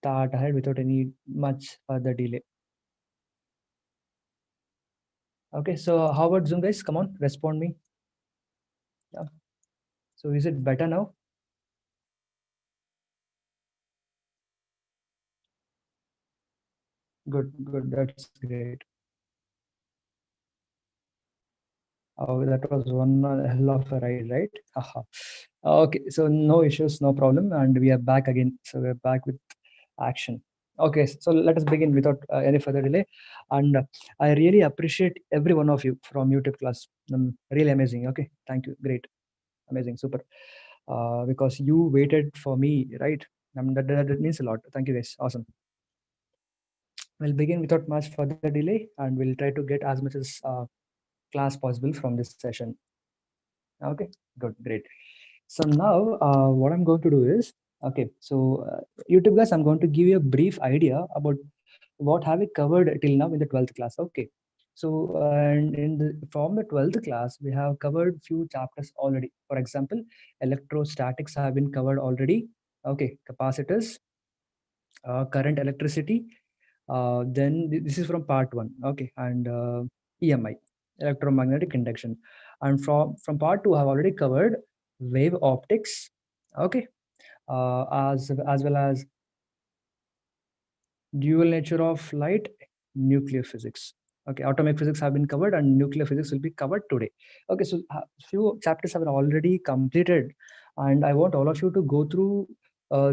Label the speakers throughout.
Speaker 1: start ahead without any much further delay. Okay, so how about Zoom guys? Come on, respond me. Yeah. So is it better now? Good, that's great. Oh, that was one hell of a ride, right? Haha. Okay, so no issues, no problem, and we are back again. So we're back with action. Okay, so let us begin without any further delay. And I really appreciate every one of you from YouTube class. Really amazing. Okay, thank you. Great, amazing, super. Because you waited for me, right? That means a lot. Thank you, guys. Awesome. We'll begin without much further delay, and we'll try to get as much as class possible from this session. Okay, good, great. So now what I'm going to do is, okay, so YouTube guys, I'm going to give you a brief idea about what have we covered till now in the 12th class. Okay, so and from the 12th class, we have covered few chapters already. For example, electrostatics have been covered already. Okay, capacitors, current, electricity. Then this is from part 1. Okay, and EMI, electromagnetic induction. And from part 2, I have already covered wave optics. Okay, as well as dual nature of light, nuclear physics. Okay, atomic physics have been covered, and nuclear physics will be covered today. Okay, so few chapters have been already completed, and I want all of you to go through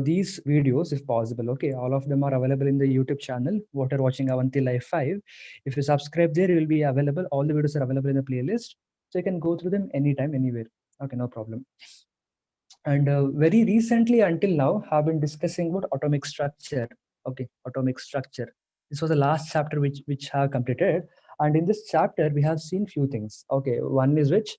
Speaker 1: these videos if possible. Okay, all of them are available in the YouTube channel. What you're watching Avanti Live 5. If you subscribe there, it will be available. All the videos are available in the playlist, so you can go through them anytime, anywhere. Okay, no problem. And very recently until now have been discussing about atomic structure. Okay, atomic structure. This was the last chapter which have completed, and in this chapter we have seen few things. Okay, one is which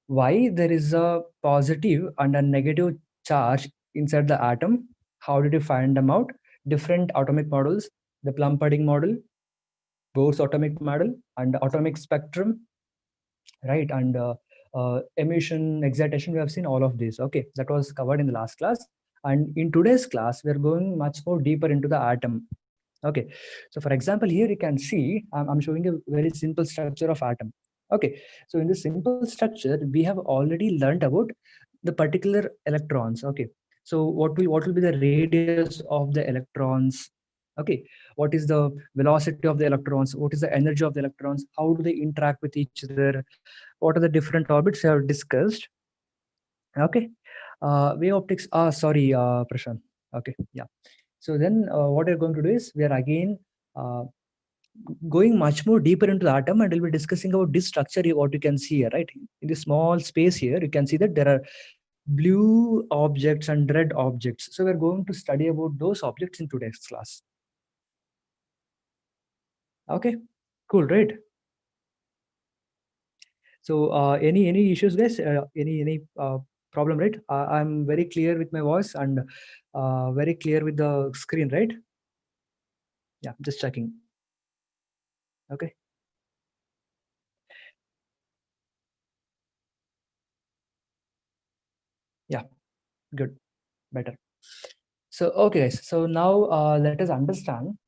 Speaker 1: why there is a positive and a negative charge inside the atom. How did you find them out? Different atomic models, the Plum-Pudding model, Bohr's atomic model, and atomic spectrum, right? And emission, excitation, we have seen all of this. Okay, that was covered in the last class. And in today's class, we're going much more deeper into the atom. Okay, so for example, here you can see I'm showing a very simple structure of atom. Okay, so in this simple structure, we have already learned about the particular electrons. Okay, so what will be the radius of the electrons? Okay, what is the velocity of the electrons? What is the energy of the electrons? How do they interact with each other? What are the different orbits we have discussed? Okay, wave optics. Sorry, Prashant. Okay, yeah. So then what we're going to do is we are again going much more deeper into the atom, and we'll be discussing about this structure here, what you can see here, right? In this small space here, you can see that there are blue objects and red objects. So we're going to study about those objects in today's class. Okay, cool, right? So any issues, guys? Any problem, right? I'm very clear with my voice and very clear with the screen, right? Yeah, just checking. Okay. Yeah, good, better. So okay, guys. So now let us understand.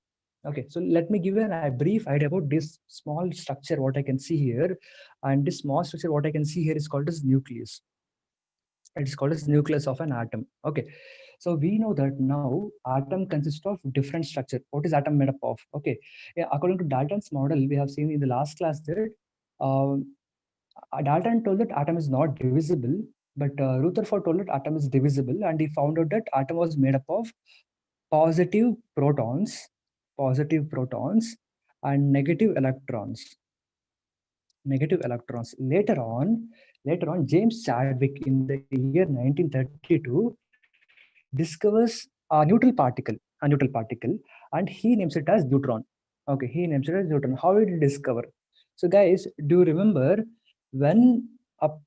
Speaker 1: Okay, so let me give you a brief idea about this small structure, what I can see here. And this small structure, what I can see here is called as nucleus. It is called as nucleus of an atom. Okay, so we know that now atom consists of different structure. What is atom made up of? Okay, yeah, according to Dalton's model, we have seen in the last class that Dalton told that atom is not divisible, but Rutherford told that atom is divisible, and he found out that atom was made up of positive protons, and negative electrons. Later on, James Chadwick in the year 1932 discovers a neutral particle, and he names it as neutron. Okay, he names it as neutron. How did he discover? So, guys, do you remember when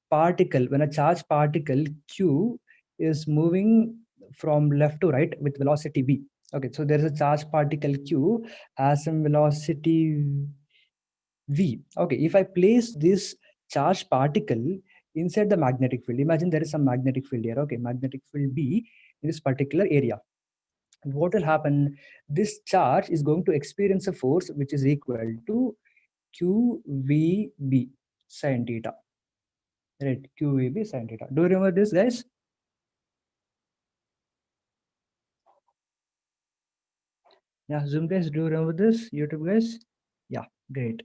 Speaker 1: when a charged particle Q is moving from left to right with velocity v? Okay, so there is a charged particle Q has some velocity v. Okay, if I place this charged particle inside the magnetic field, imagine there is some magnetic field here. Okay, magnetic field B in this particular area. And what will happen? This charge is going to experience a force which is equal to QVB sin theta. Right, QVB sin theta. Do you remember this, guys? Yeah, Zoom guys, do you remember this? YouTube guys? Yeah, great.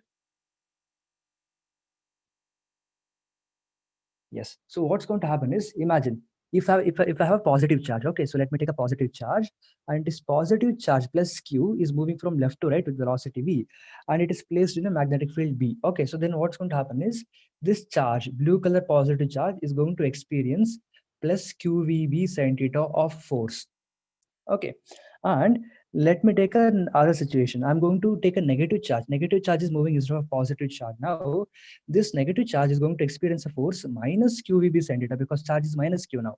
Speaker 1: Yes. So what's going to happen is, imagine if I have a positive charge. Okay, so let me take a positive charge, and this positive charge plus q is moving from left to right with velocity v, and it is placed in a magnetic field B. Okay, so then what's going to happen is, this charge, blue color positive charge, is going to experience plus qvb sin theta of force. Okay, and let me take another situation. I'm going to take a negative charge. Negative charge is moving instead of positive charge. Now, this negative charge is going to experience a force minus qvb sin theta, because charge is minus q now.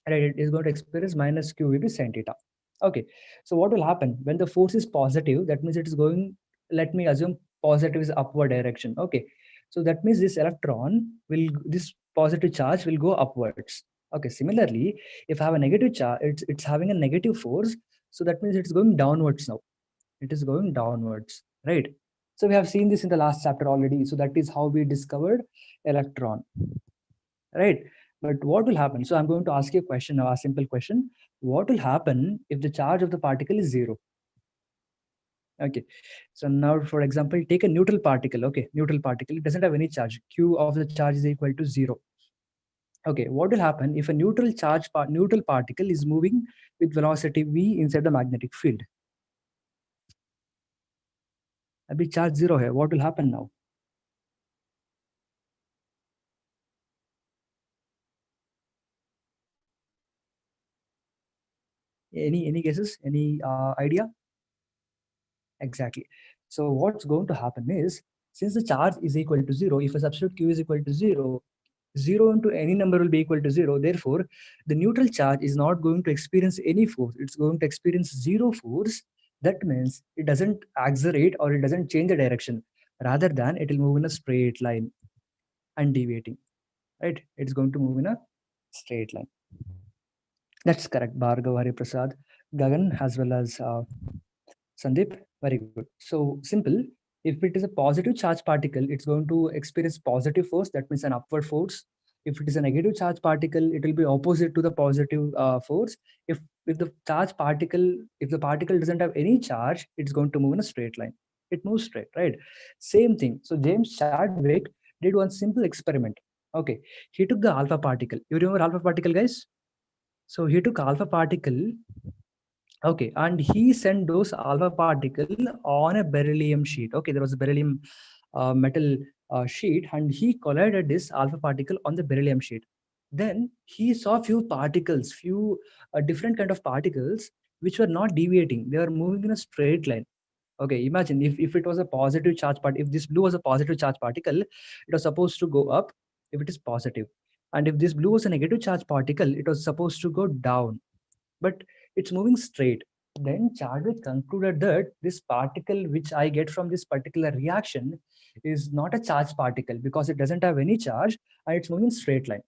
Speaker 1: Right, it is going to experience minus qvb sin theta. Okay, so what will happen when the force is positive? That means it is going, let me assume positive is upward direction. Okay, so that means this electron will, this positive charge will go upwards. Okay, similarly, if I have a negative charge, it's having a negative force, so that means it's going downwards now. It is going downwards, right? So we have seen this in the last chapter already. So that is how we discovered electron, right? But what will happen? So I'm going to ask you a question now, a simple question. What will happen if the charge of the particle is zero? Okay, so now, for example, take a neutral particle. Okay, neutral particle, it doesn't have any charge. Q of the charge is equal to zero. Okay, what will happen if a neutral particle is moving with velocity v inside the magnetic field? अभी charge zero है. What will happen now? Any guesses? Any idea? Exactly. So what's going to happen is, since the charge is equal to zero, if a substitute q is equal to zero, 0 into any number will be equal to 0. Therefore, the neutral charge is not going to experience any force. It's going to experience zero force. That means it doesn't accelerate or it doesn't change the direction. Rather than it will move in a straight line, undeviating. Right? It's going to move in a straight line. That's correct, Bhargav, Hari Prasad, Gagan, as well as Sandeep. Very good. So simple. If it is a positive charge particle, it's going to experience positive force. That means an upward force. If it is a negative charge particle, it will be opposite to the positive force. If the charge particle, if the particle doesn't have any charge, it's going to move in a straight line. It moves straight, right? Same thing. So James Chadwick did one simple experiment. Okay, he took the alpha particle. You remember alpha particle, guys? So he took alpha particle. Okay, and he sent those alpha particle on a beryllium sheet. Okay, there was a beryllium metal sheet, and he collided this alpha particle on the beryllium sheet. Then he saw few particles, few different kind of particles which were not deviating. They were moving in a straight line. Okay, imagine if it was a positive charge part, if this blue was a positive charge particle, it was supposed to go up if it is positive. And if this blue was a negative charge particle, it was supposed to go down. But it's moving straight. Then Chadwick concluded that this particle which I get from this particular reaction is not a charged particle, because it doesn't have any charge and it's moving straight line.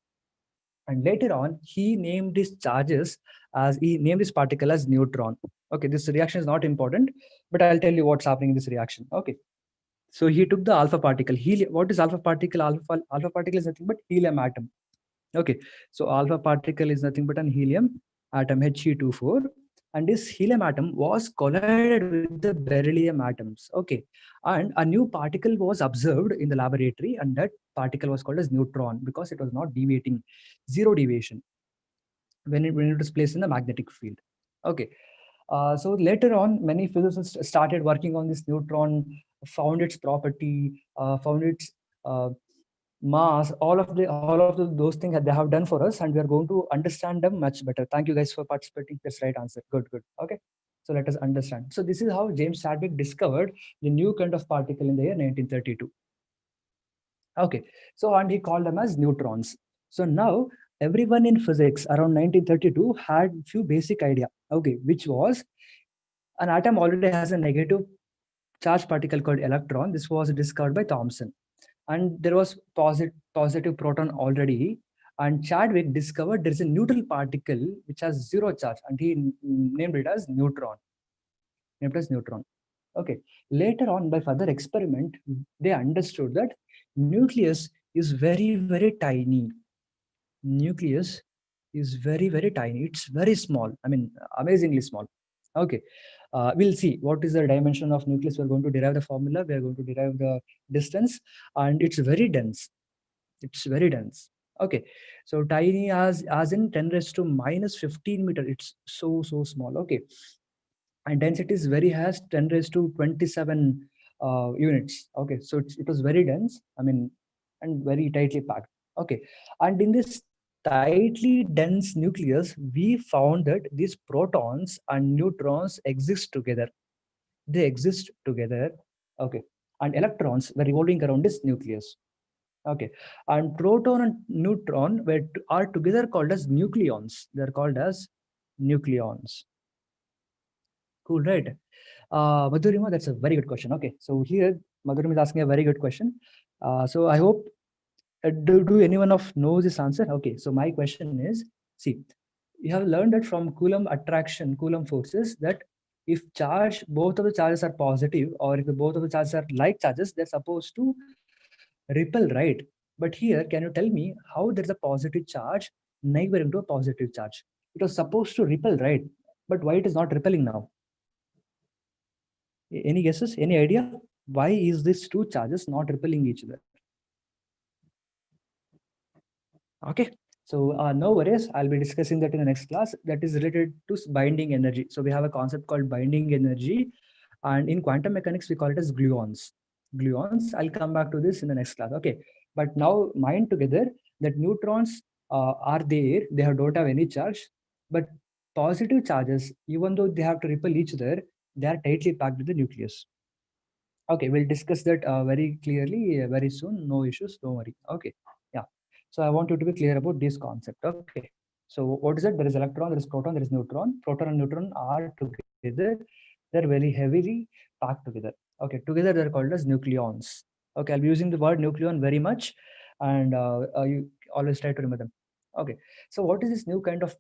Speaker 1: And later on, he named his charges as, he named this particle as neutron. Okay, this reaction is not important, but I'll tell you what's happening in this reaction. Okay, so he took the alpha particle. Helium. What is alpha particle? Alpha particle is nothing but helium atom. Okay, so alpha particle is nothing but an helium atom, He24, and this helium atom was collided with the beryllium atoms. Okay, and a new particle was observed in the laboratory, and that particle was called as neutron, because it was not deviating, zero deviation when it was placed in the magnetic field. Okay, so later on, many physicists started working on this neutron, found its property, found its mass, all of those things that they have done for us, and we are going to understand them much better. Thank you guys for participating. That's right answer. Good, good. Okay, so let us understand. So this is how James Chadwick discovered the new kind of particle in the year 1932. Okay, so and he called them as neutrons. So now everyone in physics around 1932 had few basic idea. Okay, which was, an atom already has a negative charged particle called electron. This was discovered by Thomson, and there was positive proton already, And Chadwick discovered there is a neutral particle which has zero charge, and he named it as neutron. Okay. Later on, by further experiment, they understood that nucleus is very, very tiny. Nucleus is very, very tiny. It's very small. I mean, amazingly small. Okay. We'll see what is the dimension of nucleus. We're going to derive the formula. We are going to derive the distance, and it's very dense. It's very dense. Okay. So tiny as in 10 raised to minus 15 meter. It's so small. Okay. And density is very high, 10 raised to 27 units. Okay. So it was very dense. I mean, and very tightly packed. Okay. And in this tightly dense nucleus, we found that these protons and neutrons exist together. They exist together. Okay. And electrons were revolving around this nucleus. Okay. And proton and neutron are together called as nucleons. They're called as nucleons. Cool, right? Madhurima, that's a very good question. Okay. So here, Madhurima is asking a very good question. So I hope, do anyone of knows this answer? Okay. So my question is, see, you have learned that from Coulomb attraction, Coulomb forces, that if both of the charges are positive, or if both of the charges are like charges, they're supposed to repel, right? But here, can you tell me how there's a positive charge neighboring to a positive charge? It was supposed to repel, right? But why it is not repelling now? Any guesses? Any idea? Why is these two charges not repelling each other? Okay. So no worries. I'll be discussing that in the next class. That is related to binding energy. So we have a concept called binding energy. And in quantum mechanics, we call it as gluons. Gluons. I'll come back to this in the next class. Okay. But now mind together that neutrons are there. They don't have any charge. But positive charges, even though they have to repel each other, they are tightly packed with the nucleus. Okay, we'll discuss that very clearly very soon. No issues, don't worry. Okay, yeah. So I want you to be clear about this concept. Okay. So what is it? There is electron, there is proton, there is neutron. Proton and neutron are together. They're very heavily packed together. Okay, together they're called as nucleons. Okay, I'll be using the word nucleon very much, and you always try to remember them. Okay, so what is this new kind of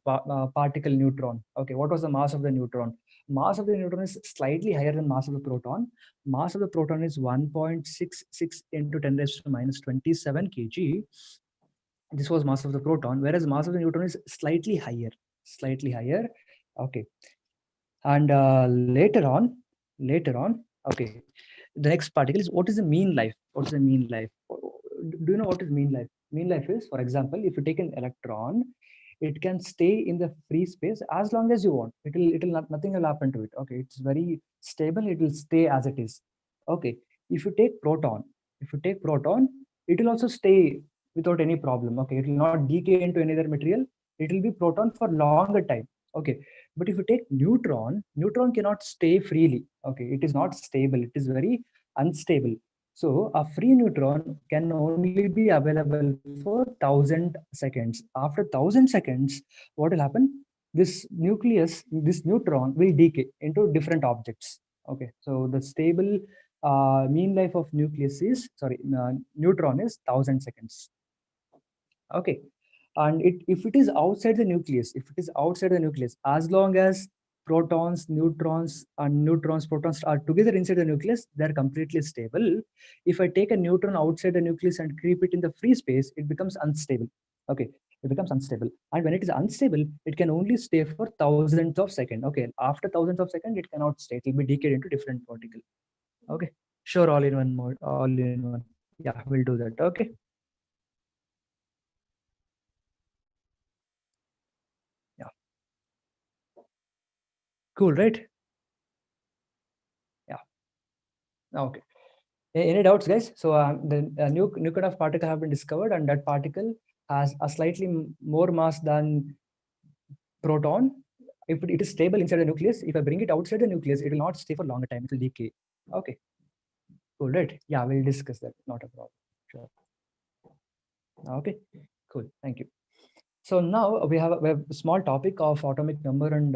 Speaker 1: particle neutron? Okay, what was the mass of the neutron? Mass of the neutron is slightly higher than mass of the proton. Mass of the proton is 1.66 into 10 raised to minus 27 kg. This was mass of the proton, whereas mass of the neutron is slightly higher. Slightly higher. Okay. And later on, okay, the next particle is, what is the mean life? What is the mean life? Do you know what is mean life? Mean life is, for example, if you take an electron, it can stay in the free space as long as you want. It'll not, nothing will happen to it. Okay, it's very stable. It will stay as it is. Okay, if you take proton, it will also stay without any problem. Okay, it will not decay into any other material. It will be proton for longer time. Okay, but if you take neutron cannot stay freely. Okay, it is not stable. It is very unstable. So a free neutron can only be available for 1,000 seconds. After 1,000 seconds, what will happen? This neutron will decay into different objects. Okay, so the stable mean life of neutron is 1,000 seconds. Okay, and if it is outside the nucleus, as long as protons, protons are together inside the nucleus, they're completely stable. If I take a neutron outside the nucleus and keep it in the free space, it becomes unstable. Okay, it becomes unstable. And when it is unstable, it can only stay for thousands of seconds. Okay, after thousands of seconds, it cannot stay. It will be decayed into different particle. Okay, sure, all in one mode, all in one. Yeah, we'll do that. Okay. Yeah. Cool, right? Yeah. Okay. Any doubts, guys? So the new kind of particle have been discovered, and that particle has a slightly more mass than proton. If it is stable inside the nucleus, if I bring it outside the nucleus, it will not stay for longer time. It will decay. Okay. Cool, right? Yeah, we'll discuss that. Not a problem. Sure. Okay. Cool. Thank you. So now we have a small topic of atomic number and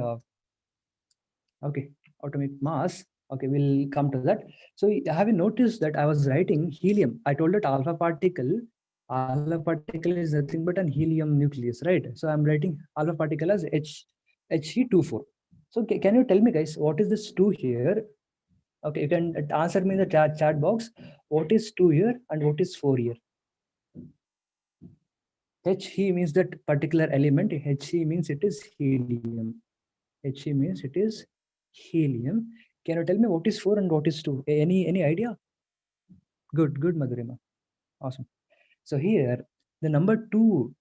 Speaker 1: okay, atomic mass. Okay, we'll come to that. So have you noticed that I was writing helium? I told that alpha particle Alpha particle is nothing but an helium nucleus, right? So I'm writing alpha particle as He24. So can you tell me, guys, what is this 2 here? Okay, you can answer me in the chat box. What is 2 here and what is 4 here? He means that particular element. He means it is helium. He means it is helium. Can you tell me what is 4 and what is 2? Any idea? Good, Madhurima. Awesome. So here, the number 2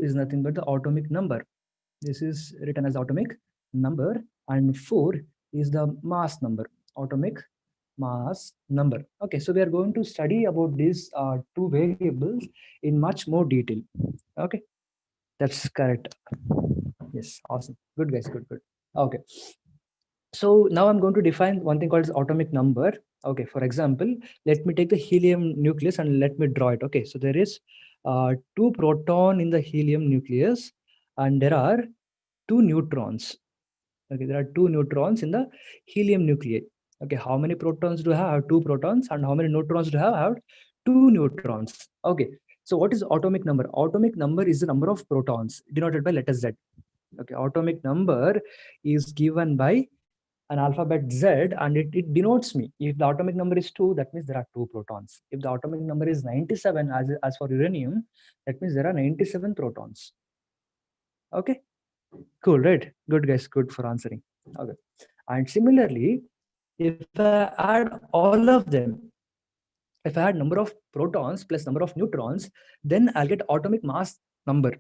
Speaker 1: is nothing but the atomic number. This is written as atomic number, and 4 is the mass number, atomic mass number. Okay, so we are going to study about these 2 variables in much more detail. Okay, that's correct. Yes, awesome. Good, guys. Good. Okay. So now I'm going to define one thing called atomic number. Okay, for example, let me take the helium nucleus and let me draw it. Okay, so there is 2 proton in the helium nucleus and there are 2 neutrons. Okay, there are 2 neutrons in the helium nuclei. Okay, how many protons do I have? I have 2 protons. And how many neutrons do I have? I have 2 neutrons. Okay, so what is atomic number? Atomic number is the number of protons denoted by letter Z. Okay, atomic number is given by an alphabet Z, and it denotes me. If the atomic number is 2, that means there are 2 protons. If the atomic number is 97, as for uranium, that means there are 97 protons. Okay, cool, right? Good, guys. Good for answering. Okay, and similarly, if I add all of them, if I add number of protons plus number of neutrons, then I'll get atomic mass number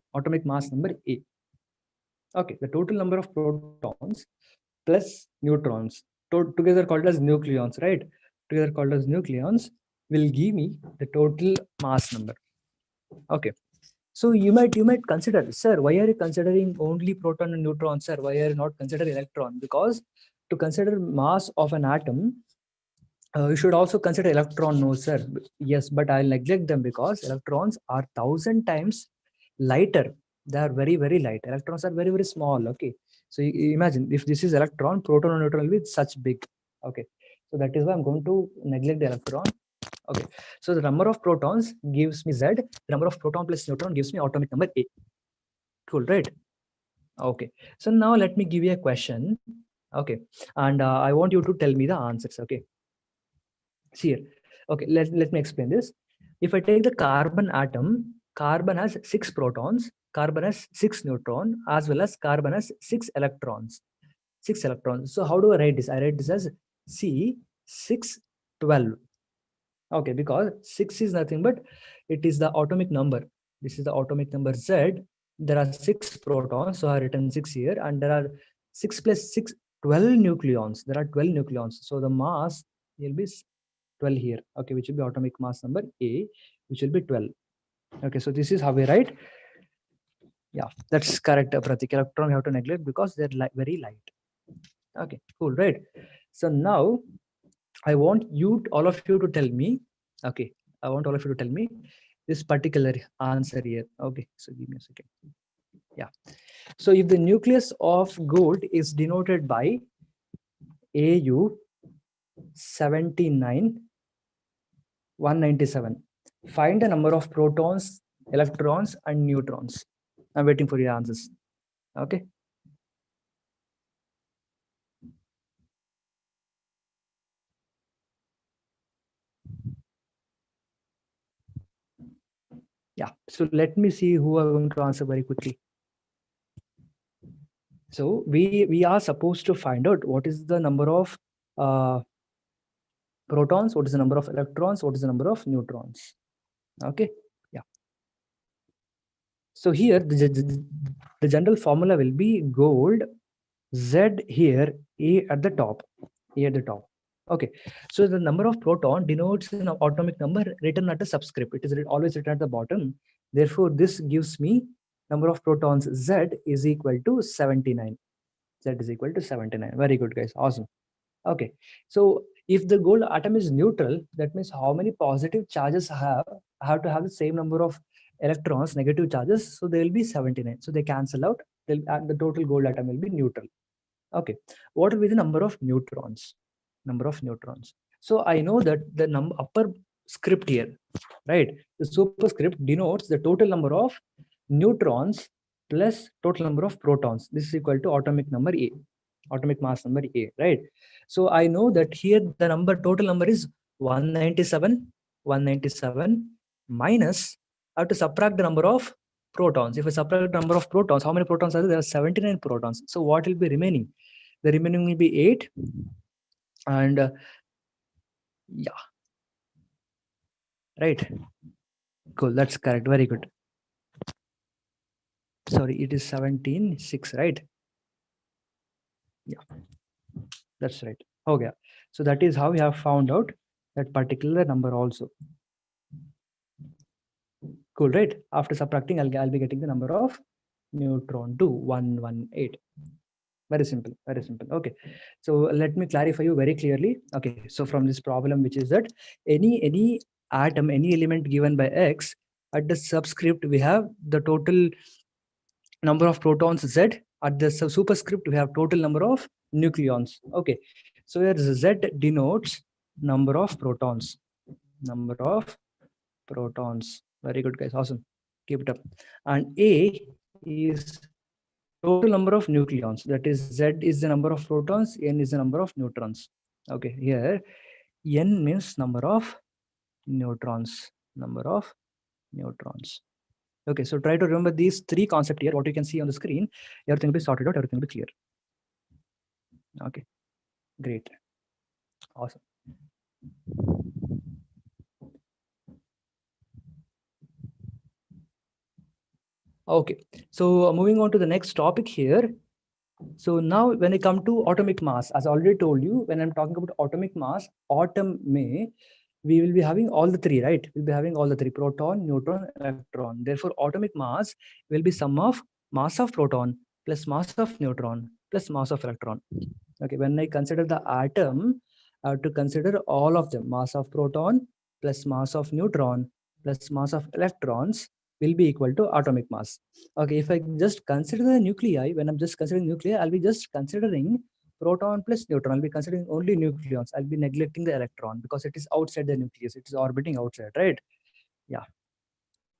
Speaker 1: A. Okay, the total number of protons plus neutrons together called as nucleons, right? Together called as nucleons will give me the total mass number. Okay, so you might consider, sir, why are you considering only proton and neutron, sir? Why are you not considering electron? Because to consider mass of an atom, you should also consider electron. No, sir. Yes, but I'll neglect them because electrons are 1,000 times lighter. They are very, very light. Electrons are very, very small. Okay, so you imagine if this is electron, proton and neutron will be such big. Okay, so that is why I'm going to neglect the electron. Okay, so the number of protons gives me Z. The number of proton plus neutron gives me atomic number A. Cool, right? Okay, so now let me give you a question. Okay, and I want you to tell me the answers. Okay, see here. Okay, let me explain this. If I take the carbon atom, carbon has 6 protons, carbon has 6 neutron, as well as carbon has 6 electrons. 6 electrons. So how do I write this? I write this as C612. Okay, because 6 is nothing but it is the atomic number. This is the atomic number Z. There are 6 protons, so I written 6 here, and there are 6 plus 6, 12 nucleons. There are 12 nucleons. So the mass will be 12 here. Okay, which will be atomic mass number A, which will be 12. Okay, so this is how we write. Yeah, that's correct, Pratik. Electron we have to neglect because they're very light. Okay, cool, right? So now I want all of you to tell me. Okay, I want all of you to tell me this particular answer here. Okay, so give me a second. Yeah, so if the nucleus of gold is denoted by AU 79 197, find the number of protons, electrons, and neutrons. I'm waiting for your answers. Okay. Yeah, so let me see who are going to answer very quickly. So we are supposed to find out what is the number of protons, what is the number of electrons, what is the number of neutrons. Okay, yeah. So here the general formula will be gold, Z here, A at the top, A at the top. Okay, so the number of proton denotes an atomic number written at the subscript. It is always written at the bottom. Therefore, this gives me number of protons Z is equal to 79. Z is equal to 79. Very good, guys. Awesome. Okay, so if the gold atom is neutral, that means how many positive charges have to have the same number of electrons, negative charges. So they will be 79. So they cancel out. The total gold atom will be neutral. Okay, what will be the number of neutrons? Number of neutrons. So I know that the upper superscript here, right? The superscript denotes the total number of neutrons plus total number of protons. This is equal to atomic number A, atomic mass number A, right? So I know that here the number, total number is 197 minus, I have to subtract the number of protons. If I subtract the number of protons, how many protons are there? There are 79 protons. So what will be remaining? The remaining will be 8. And yeah, right. Cool. That's correct. Very good. Sorry, it is 17.6, right? Yeah, that's right. Okay. So that is how we have found out that particular number also. Cool, right? After subtracting, I'll be getting the number of neutron to 118. Very simple, very simple. Okay, so let me clarify you very clearly. Okay, so from this problem, which is that any atom, any element given by X, at the subscript we have the total number of protons Z. At the superscript we have total number of nucleons. Okay, so here Z denotes number of protons. Number of protons. Very good, guys. Awesome. Keep it up. And A is total number of nucleons. That is, Z is the number of protons, N is the number of neutrons. Okay, here N means number of neutrons. Number of neutrons. Okay, so try to remember these three concepts here. What you can see on the screen, everything will be sorted out, everything will be clear. Okay, great. Awesome. Okay, so moving on to the next topic here. So now when I come to atomic mass, as I already told you, when I'm talking about atomic mass, atom may, we will be having all the three, right? We'll be having all the three: proton, neutron, electron. Therefore, atomic mass will be sum of mass of proton plus mass of neutron plus mass of electron. Okay, when I consider the atom, I have to consider all of them: mass of proton plus mass of neutron plus mass of electrons will be equal to atomic mass. Okay, if I just consider the nuclei, when I'm just considering nuclei, I'll be just considering proton plus neutron. I'll be considering only nucleons. I'll be neglecting the electron because it is outside the nucleus. It is orbiting outside, right? Yeah,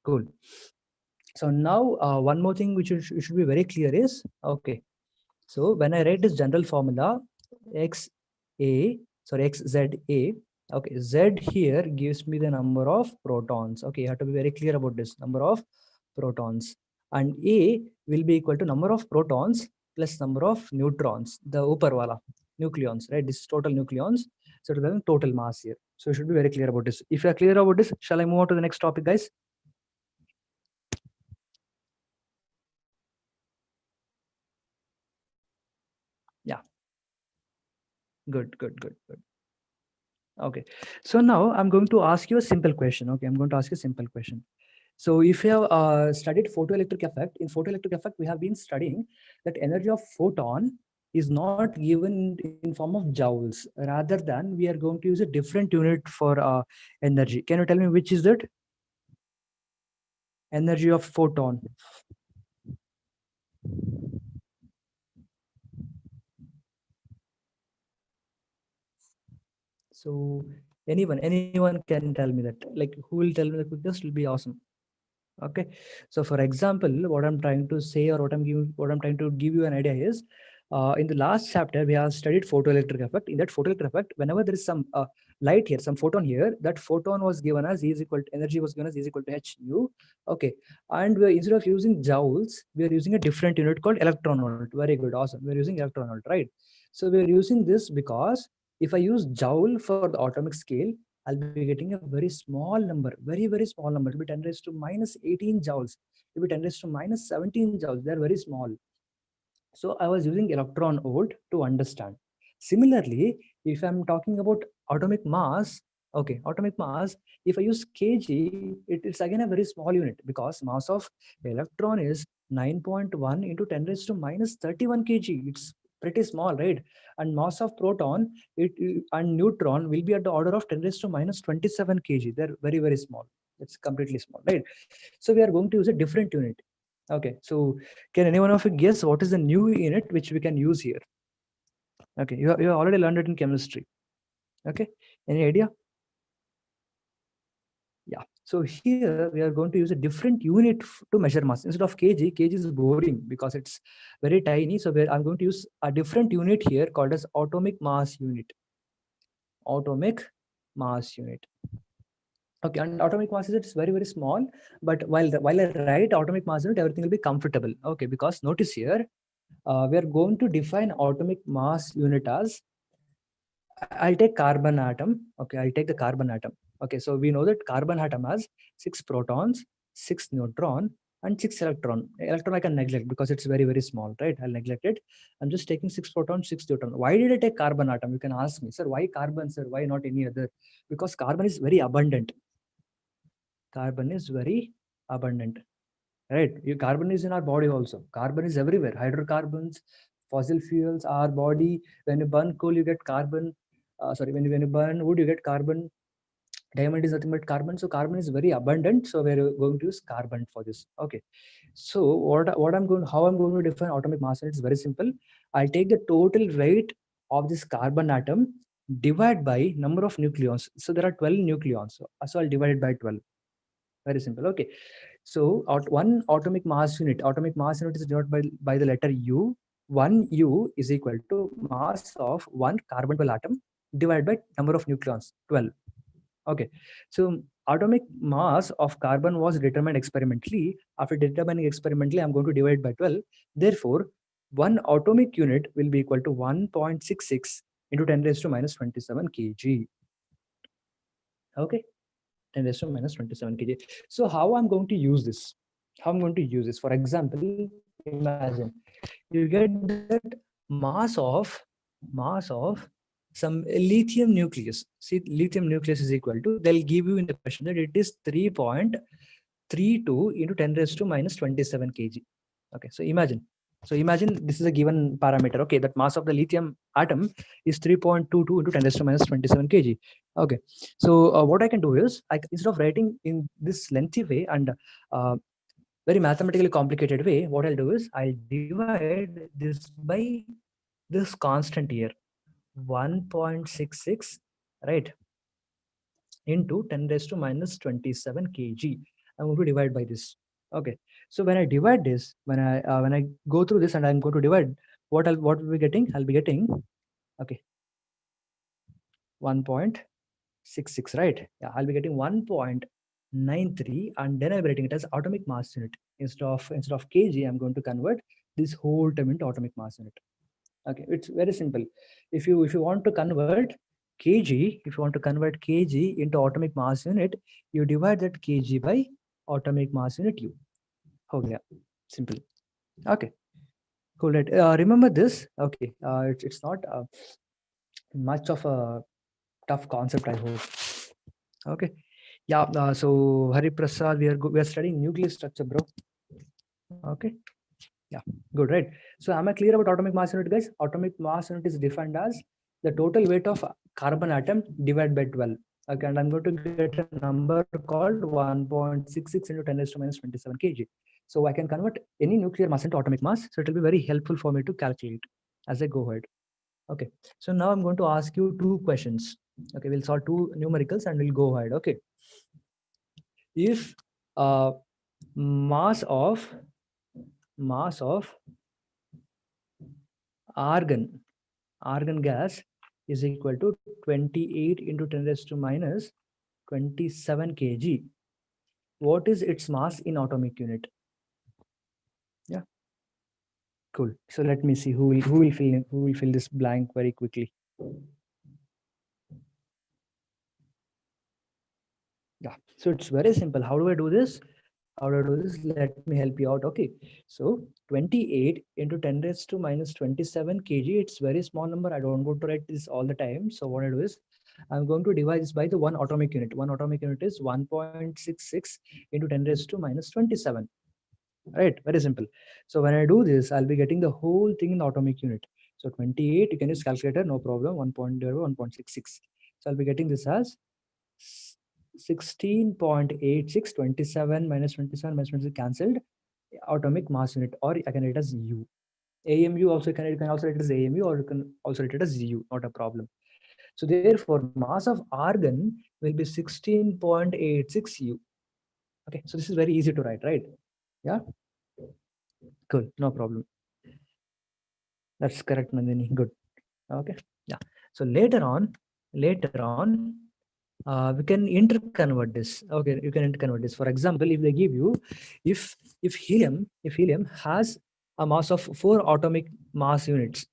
Speaker 1: cool. So now one more thing which should be very clear is, okay, so when I write this general formula, XZA, okay, Z here gives me the number of protons. Okay, you have to be very clear about this, number of protons. And A will be equal to number of protons plus number of neutrons, the upper wala, nucleons, right? This is total nucleons. So the total mass here. So you should be very clear about this. If you are clear about this, shall I move on to the next topic, guys? Yeah. Good. Okay, so now I'm going to ask you a simple question. Okay, I'm going to ask you a simple question. So if you have studied photoelectric effect, in photoelectric effect, we have been studying that energy of photon is not given in form of joules. Rather than we are going to use a different unit for energy. Can you tell me which is that? Energy of photon. So anyone can tell me that. Like, who will tell me the quickest will be awesome. Okay, so for example, what I'm trying to say, or what I'm trying to give you an idea is, in the last chapter we have studied photoelectric effect. In that photoelectric effect, whenever there is some light here, some photon here, that photon was given as E is equal to, energy was given as E is equal to h nu. Okay, and instead of using joules, we are using a different unit called electron volt. Very good, awesome. We're using electron volt, right? So we're using this because if I use joule for the atomic scale, I'll be getting a very small number, very small number. It will be 10 raised to minus 18 joules. It will be 10 raised to minus 17 joules. They're very small. So I was using electron volt to understand. Similarly, if I'm talking about atomic mass, okay, atomic mass, if I use kg, it's again a very small unit because mass of electron is 9.1 into 10 raised to minus 31 kg. It's pretty small, right? And mass of proton and neutron will be at the order of 10 raised to minus 27 kg. They're very small. It's completely small, right? So we are going to use a different unit. Okay, so can anyone of you guess what is the new unit which we can use here? Okay, you have already learned it in chemistry. Okay, any idea? Yeah. So here we are going to use a different unit to measure mass. Instead of kg, kg is boring because it's very tiny. So I'm going to use a different unit here called as atomic mass unit. Atomic mass unit. Okay, and atomic mass unit is very, very small. But while I write atomic mass unit, everything will be comfortable. Okay, because notice here, we are going to define atomic mass unit as, I'll take carbon atom. Okay, I'll take the carbon atom. Okay, so we know that carbon atom has 6 protons, 6 neutron, and 6 electron. Electron I can neglect because it's very, very small, right? I'll neglect it. I'm just taking 6 protons, 6 neutron. Why did I take carbon atom? You can ask me, sir, why carbon, sir? Why not any other? Because carbon is very abundant. Carbon is very abundant, right? Carbon is in our body also. Carbon is everywhere. Hydrocarbons, fossil fuels, our body. When you burn coal, you get carbon. When you burn wood, you get carbon. Diamond is nothing but carbon. So carbon is very abundant. So we're going to use carbon for this. Okay. So how I'm going to define atomic mass? It's very simple. I'll take the total weight of this carbon atom, divide by number of nucleons. So there are 12 nucleons. So I'll divide it by 12. Very simple. Okay. So one atomic mass unit is denoted by the letter U. 1 U is equal to mass of one carbon 12 atom divided by number of nucleons, 12. Okay. So atomic mass of carbon was determined experimentally. After determining experimentally, I'm going to divide by 12. Therefore, one atomic unit will be equal to 1.66 into 10 raised to minus 27 kg. Okay. 10 raised to minus 27 kg. So how I'm going to use this? For example, imagine you get that mass of some lithium nucleus. See, lithium nucleus is equal to, they'll give you in the question that it is 3.32 into 10 raised to minus 27 kg. Okay, so imagine this is a given parameter. Okay, that mass of the lithium atom is 3.22 into 10 raised to minus 27 kg. Okay, so what I can do is, instead of writing in this lengthy way and very mathematically complicated way, what I'll do is I'll divide this by this constant here, 1.66, right, into 10 raised to minus 27 kg. I'm going to divide by this. Okay, so when I divide this, when I go through this and I'm going to divide, what will be getting? I'll be getting, okay, 1.66, right? Yeah, I'll be getting 1.93, and then I'm writing it as atomic mass unit. Instead of kg, I'm going to convert this whole term into atomic mass unit. Okay, it's very simple. If you want to convert kg, into atomic mass unit, you divide that kg by atomic mass unit U. Okay, simple. Okay, cool. Right. Remember this. Okay, it's not much of a tough concept, I hope. Okay, yeah. So Hari Prasad, we are studying nuclear structure, bro. Okay, yeah, good, right? So am I clear about atomic mass unit, guys? Atomic mass unit is defined as the total weight of carbon atom divided by 12. Okay, and I'm going to get a number called 1.66 into 10 raised to minus 27 kg. So I can convert any nuclear mass into atomic mass. So it will be very helpful for me to calculate as I go ahead. Okay, so now I'm going to ask you 2 questions. Okay, we'll solve 2 numericals and we'll go ahead. Okay, if mass of argon gas is equal to 28 into 10 raised to minus 27 kg, what is its mass in atomic unit? Yeah, cool. So let me see who will fill this blank very quickly. Yeah, so it's very simple. How do I do this? Let me help you out. Okay, so 28 into 10 raised to minus 27 kg, it's very small number. I don't want to write this all the time. So what I do is I'm going to divide this by the one atomic unit. One atomic unit is 1.66 into 10 raised to minus 27. Right, very simple. So when I do this, I'll be getting the whole thing in the atomic unit. So 28, you can use calculator, no problem. 1.66. So I'll be getting this as 16.86, 27 minus 27 minus 27 cancelled, atomic mass unit, or I can write as U. AMU also, you can also write it as AMU, or you can also write it as U, not a problem. So therefore, mass of argon will be 16.86 U. Okay, so this is very easy to write, right? Yeah, cool, no problem. That's correct, Nandini. Good. Okay, yeah. So later on, we can interconvert this. Okay, you can interconvert this. For example, if they give you, if helium has a mass of 4 atomic mass units,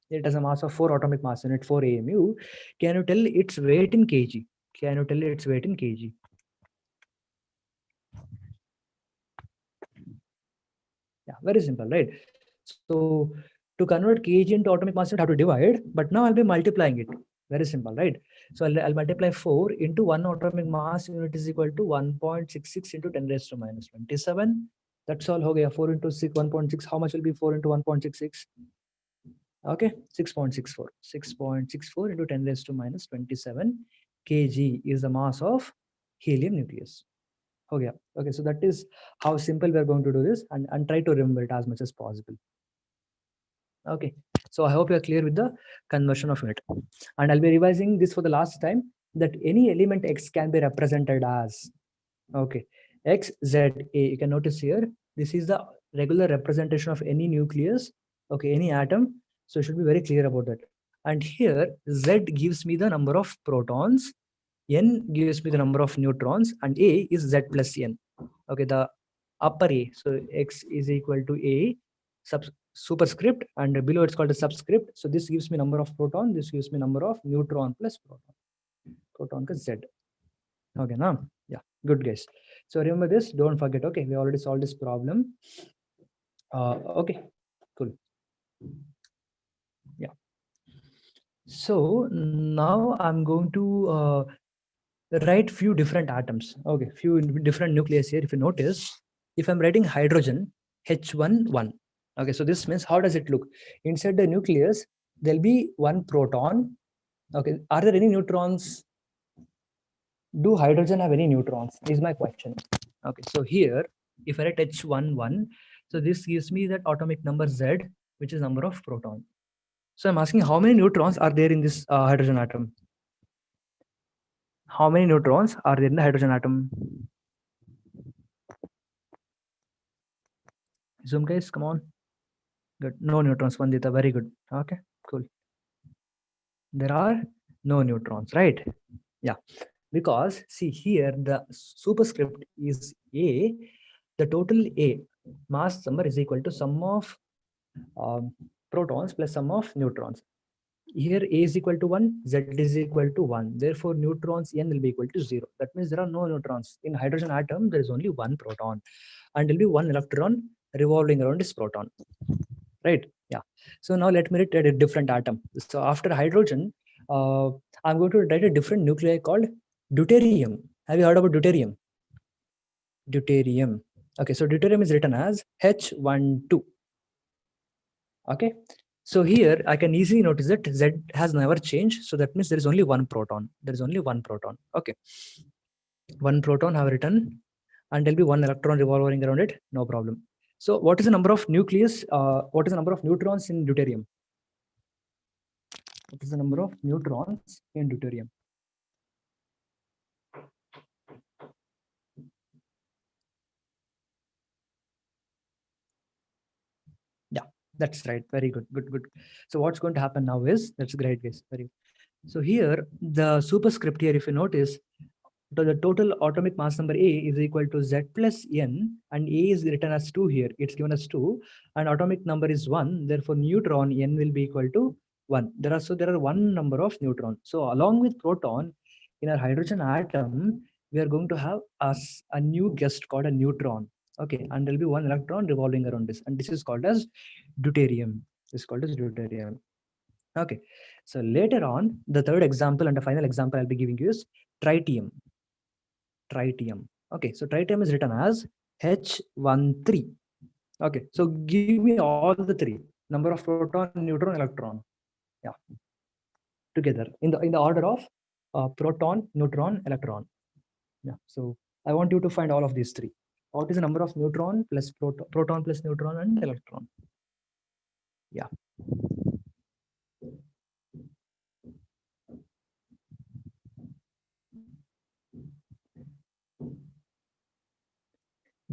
Speaker 1: it has a mass of 4 atomic mass unit, 4 AMU. Can you tell its weight in kg? Can you tell its weight in kg? Yeah, very simple, right? So to convert kg into atomic mass unit, I have to divide, but now I'll be multiplying it. Very simple, right? So I'll multiply 4 into 1 atomic mass unit is equal to 1.66 into 10 raised to minus 27. That's all. Okay, 4 into 6, 1.6. How much will be 4 into 1.66? Okay, 6.64. 6.64 into 10 raised to minus 27 kg is the mass of helium nucleus. Okay, okay, so that is how simple we are going to do this, and try to remember it as much as possible. Okay, so I hope you are clear with the conversion of unit. And I'll be revising this for the last time, that any element X can be represented as, okay, X, Z, A. You can notice here, this is the regular representation of any nucleus, okay, any atom. So you should be very clear about that. And here, Z gives me the number of protons, N gives me the number of neutrons, and A is Z plus N. Okay, the upper A. So X is equal to A superscript, and below it's called a subscript. So this gives me number of proton, this gives me number of neutron plus proton ka Z. Okay, now, yeah, good guys. So remember this, don't forget. Okay, we already solved this problem. Okay, cool. Yeah. So now I'm going to write few different atoms. Okay, few different nucleus here. If you notice, if I'm writing hydrogen, H11. Okay, so this means, how does it look? Inside the nucleus, there'll be one proton. Okay, are there any neutrons? Do hydrogen have any neutrons? Is my question. Okay, so here, if I write H11, so this gives me that atomic number Z, which is number of proton. So I'm asking, how many neutrons are there in this hydrogen atom? How many neutrons are there in the hydrogen atom? Zoom guys, come on. Good. No neutrons, Vandita. Very good. Okay, cool. There are no neutrons, right? Yeah. Because see here, the superscript is A. The total A mass number is equal to sum of protons plus sum of neutrons. Here A is equal to 1, Z is equal to 1. Therefore, neutrons N will be equal to 0. That means there are no neutrons. In hydrogen atom, there is only one proton, and there will be one electron revolving around this proton. Right? Yeah. So now let me write a different atom. So after hydrogen, I'm going to write a different nuclei called deuterium. Have you heard about deuterium? Deuterium. Okay, so deuterium is written as H12. Okay, so here I can easily notice that Z has never changed. So that means there is only one proton. There is only one proton. Okay, one proton have written, and there'll be one electron revolving around it. No problem. So what is the number of nucleus? What is the number of neutrons in deuterium? What is the number of neutrons in deuterium? Yeah, that's right. Very good. Good, good. So what's going to happen now is, that's great, guys. Very good. So here, the superscript here, if you notice, the total atomic mass number A is equal to Z plus N, and A is written as 2 here. It's given as 2, and atomic number is 1. Therefore, neutron N will be equal to 1. There are one number of neutrons. So along with proton, in our hydrogen atom, we are going to have a new guest called a neutron. Okay, and there'll be one electron revolving around this, and this is called as deuterium. This is called as deuterium. Okay, so later on, the third example and the final example I'll be giving you is tritium. Tritium. Okay, so tritium is written as H13. Okay, so give me all the three: number of proton, neutron, electron. Yeah, together in the order of proton, neutron, electron. Yeah, so I want you to find all of these three. What is the number of neutron plus proton plus neutron and electron? Yeah.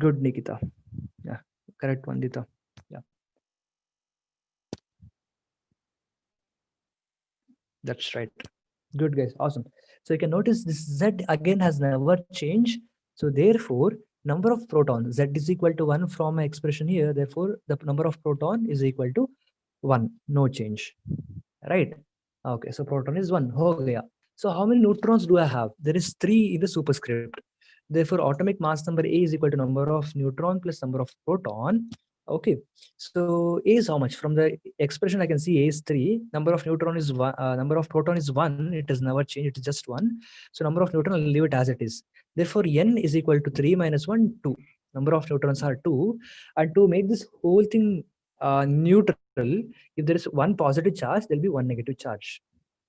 Speaker 1: Good, Nikita. Yeah, correct, Vandita. Yeah, that's right. Good, guys. Awesome. So you can notice this Z again has never changed. So therefore, number of protons, Z is equal to 1 from my expression here. Therefore, the number of proton is equal to 1. No change. Right? Okay, so proton is 1. Ho gaya. So how many neutrons do I have? There is 3 in the superscript. Therefore, atomic mass number A is equal to number of neutron plus number of proton. Okay, so A is how much? From the expression, I can see A is 3. Number of neutron is 1. Number of proton is 1. It has never changed. It is just 1. So number of neutron, I'll leave it as it is. Therefore, N is equal to 3 minus 1, 2. Number of neutrons are 2. And to make this whole thing neutral, if there is one positive charge, there'll be one negative charge.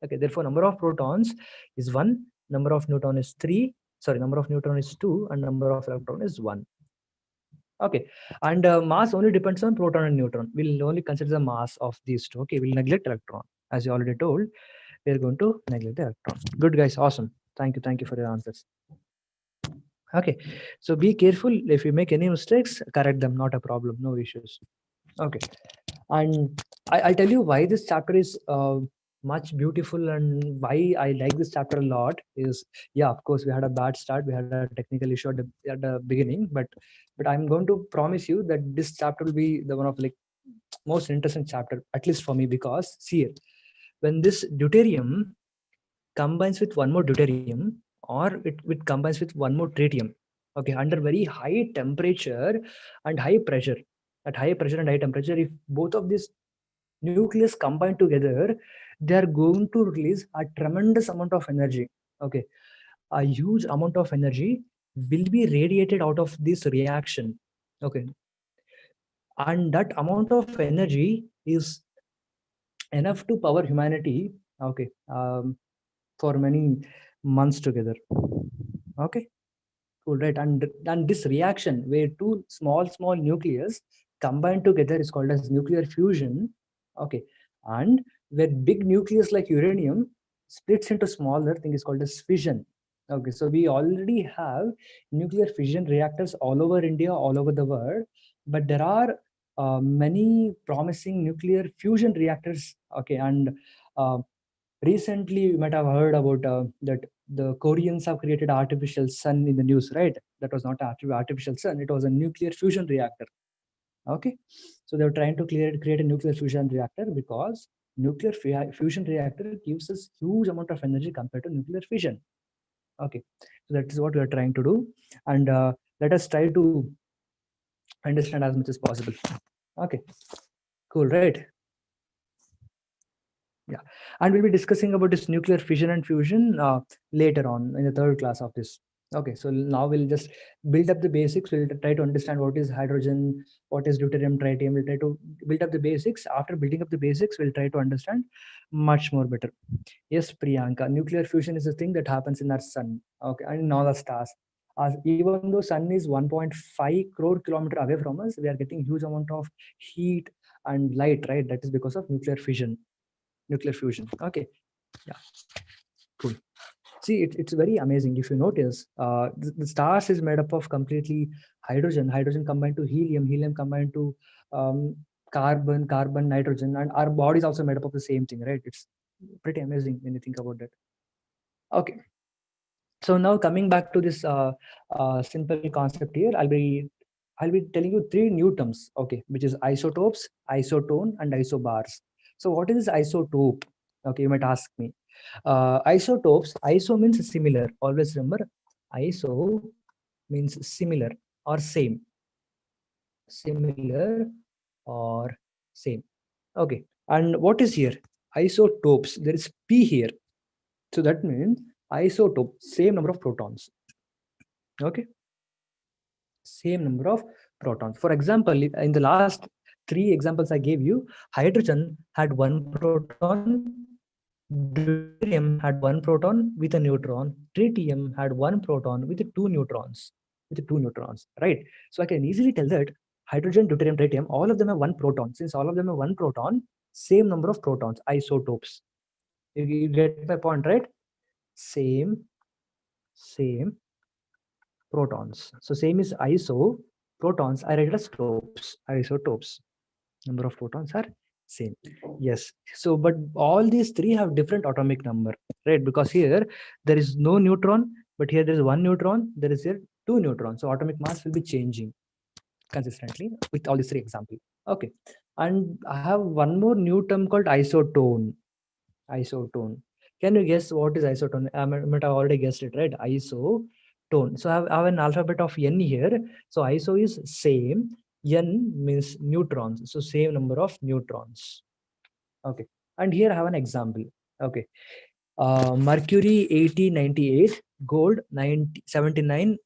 Speaker 1: Okay, therefore, number of protons is 1. Number of neutron is 3. Sorry, number of neutron is 2 and number of electron is 1. Okay, and mass only depends on proton and neutron. We'll only consider the mass of these two. Okay, we'll neglect electron. As you already told, we're going to neglect the electron. Good, guys. Awesome. Thank you for your answers. Okay, so be careful. If you make any mistakes, correct them. Not a problem. No issues. Okay, and I'll tell you why this chapter is much beautiful and why I like this chapter a lot is, yeah, of course we had a bad start, we had a technical issue at the beginning, but I'm going to promise you that this chapter will be the one of like most interesting chapter, at least for me, because see it, when this deuterium combines with one more deuterium or it combines with one more tritium, okay, under very high temperature and high pressure, at high pressure and high temperature, if both of these nucleus combine together, they are going to release a tremendous amount of energy. Okay, a huge amount of energy will be radiated out of this reaction. Okay, and that amount of energy is enough to power humanity. Okay, for many months together. Okay, cool, right? And this reaction where two small nucleus combine together is called as nuclear fusion. Okay, and where big nucleus like uranium splits into smaller thing is called as fission. Okay, so we already have nuclear fission reactors all over India, all over the world, but there are many promising nuclear fusion reactors. Okay, and uh, recently you might have heard about that the Koreans have created artificial sun in the news, right? That was not artificial sun, it was a nuclear fusion reactor. Okay, so they were trying to create a nuclear fusion reactor because nuclear fusion reactor gives us huge amount of energy compared to nuclear fission. Okay, so that is what we are trying to do, and let us try to understand as much as possible. Okay, cool, right? Yeah, and we'll be discussing about this nuclear fission and fusion later on in the third class of this. Okay, so now we'll just build up the basics. We'll try to understand what is hydrogen, what is deuterium, tritium. We'll try to build up the basics. After building up the basics, we'll try to understand much more better. Yes, Priyanka, nuclear fusion is a thing that happens in our sun. Okay, and in all the stars. Even though sun is 1.5 crore kilometer away from us, we are getting huge amount of heat and light, right? That is because of nuclear fission. Nuclear fusion. Okay, yeah, cool. See, it's very amazing. If you notice, the stars is made up of completely hydrogen combined to helium combined to carbon, nitrogen, and our body is also made up of the same thing, right? It's pretty amazing when you think about that. Okay, so now coming back to this simple concept here, I'll be telling you 3 new terms, okay, which is isotopes, isotone, and isobars. So what is this isotope? Okay, you might ask me. Isotopes, iso means similar. Always remember, iso means similar or same. Similar or same. Okay, and what is here? Isotopes. There is P here. So that means isotope, same number of protons. Okay, same number of protons. For example, in the last 3 examples I gave you, hydrogen had 1 proton, deuterium had 1 proton with a neutron, tritium had 1 proton with 2 neutrons, right? So I can easily tell that hydrogen, deuterium, tritium, all of them have 1 proton. Since all of them have 1 proton, same number of protons, isotopes. You get my point, right? Same protons. So same is iso, protons are rated as isotopes. Number of protons are same. Yes. So, but all these three have different atomic number, right? Because here there is no neutron, but here there is one neutron. There is here two neutrons. So atomic mass will be changing consistently with all these three examples. Okay. And I have one more new term called isotone. Isotone. Can you guess what is isotone? I might have already guessed it, right? Isotone. So I have an alphabet of N here. So iso is same. N means neutrons. So same number of neutrons. Okay. And here I have an example. Okay. Mercury 8098, gold 79,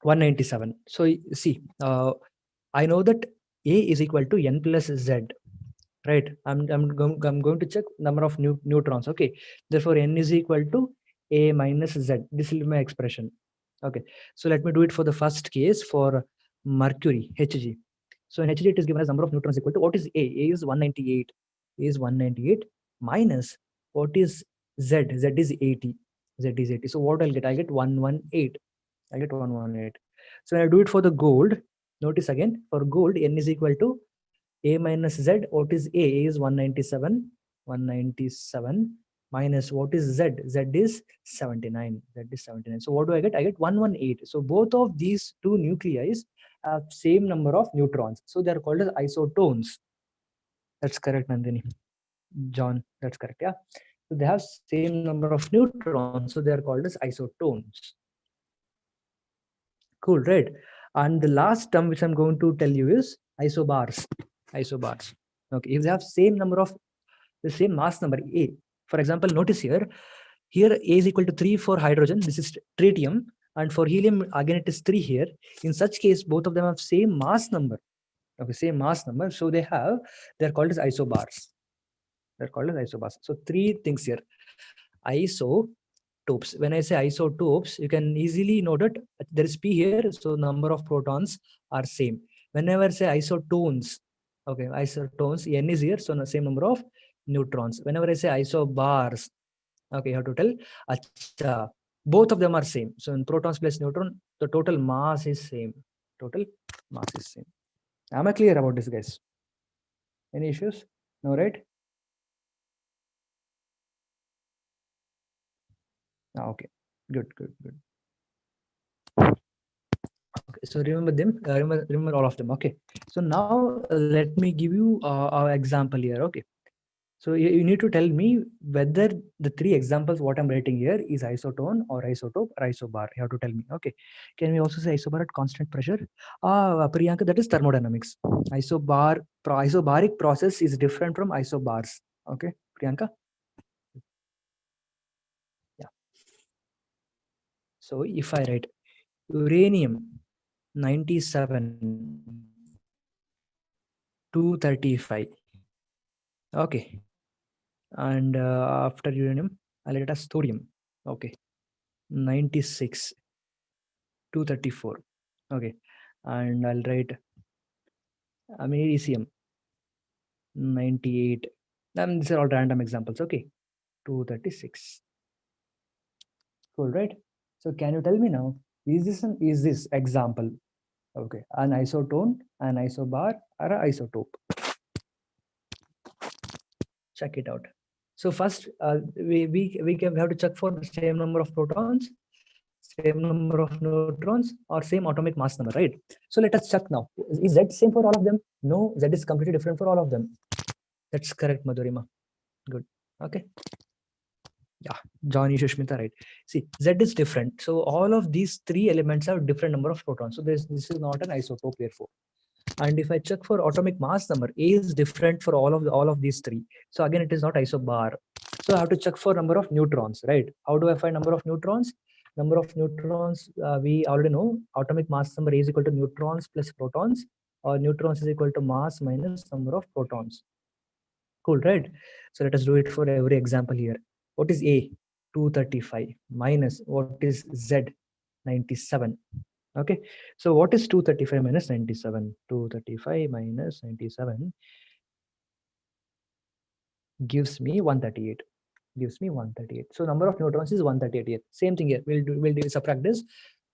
Speaker 1: 197. So see, I know that A is equal to N plus Z. Right, I'm going to check number of neutrons. Okay, therefore N is equal to A minus Z. This will be my expression. Okay, so let me do it for the first case for mercury, Hg. So in Hg it is given as number of neutrons equal to what is A? A is 198. A is 198 minus what is Z? Z is 80. Z is 80. So what I'll get? I get 118. I get 118. So when I do it for the gold, notice again for gold N is equal to A minus Z. What is A? A is 197. 197 minus what is Z? Z is 79. Z is 79. So what do I get? I get 118. So both of these two nuclei have same number of neutrons. So they are called as isotones. That's correct, Nandini. John, that's correct. Yeah. So they have same number of neutrons. So they are called as isotones. Cool, right? And the last term which I'm going to tell you is isobars. Isobars. Okay, if they have same number of the same mass number A. For example, notice here A is equal to 3 for hydrogen. This is tritium, and for helium again it is 3 here. In such case, both of them have same mass number. Okay, same mass number. So they're called as isobars. They're called as isobars. So three things here. Isotopes. When I say isotopes, you can easily note that there is P here, so number of protons are same. Whenever I say isotones, okay, isotones, N is here, so the same number of neutrons. Whenever I say isobars, okay, you have to tell, acha, both of them are same. So in protons plus neutron, the total mass is same. Total mass is same. Am I clear about this, guys? Any issues? No, right? Okay, good. Okay, so remember them, remember all of them. Okay, so now let me give you our example here. Okay, so you need to tell me whether the three examples what I'm writing here is isotone or isotope or isobar. You have to tell me. Okay, can we also say isobar at constant pressure? Priyanka, that is thermodynamics. Isobaric process is different from isobars. Okay, Priyanka. Yeah. So if I write uranium 97 235, okay, and after uranium I'll let it as thorium, okay, 96 234, okay, and I'll write americium 98, and these are all random examples, okay, 236. Cool, right? So can you tell me now, is this example, okay, an isotone, an isobar, or an isotope? Check it out. So first, we have to check for the same number of protons, same number of neutrons, or same atomic mass number, right? So let us check now. Is Z same for all of them? No, Z is completely different for all of them. That's correct, Madhurima. Good. Okay. Yeah, Johnny Shushmita, right? See, Z is different. So all of these three elements have different number of protons. So this is not an isotope, therefore. And if I check for atomic mass number, A is different for all of these three. So again, it is not isobar. So I have to check for number of neutrons, right? How do I find number of neutrons? Number of neutrons, we already know atomic mass number is equal to neutrons plus protons, or neutrons is equal to mass minus number of protons. Cool, right? So let us do it for every example here. What is A? 235 minus what is Z? 97. Okay, so what is 235 minus 97? 235 minus 97 gives me 138. Gives me 138. So number of neutrons is 138 here. Same thing here. We'll subtract this.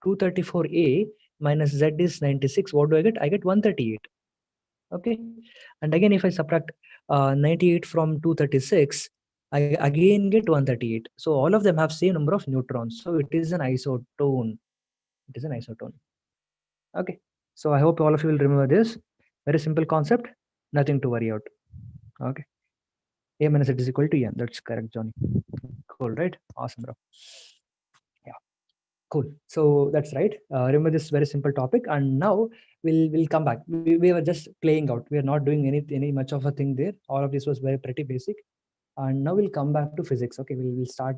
Speaker 1: 234A minus Z is 96. What do I get? I get 138. Okay. And again, if I subtract 98 from 236, I again get 138. So all of them have same number of neutrons. So it is an isotone. It is an isotone. Okay. So I hope all of you will remember this. Very simple concept. Nothing to worry out. Okay. A minus Z is equal to N. That's correct, Johnny. Cool, right? Awesome, bro. Yeah. Cool. So that's right. Remember this very simple topic. And now we'll come back. We were just playing out. We are not doing any much of a thing there. All of this was very pretty basic. And now we'll come back to physics. Okay, we'll start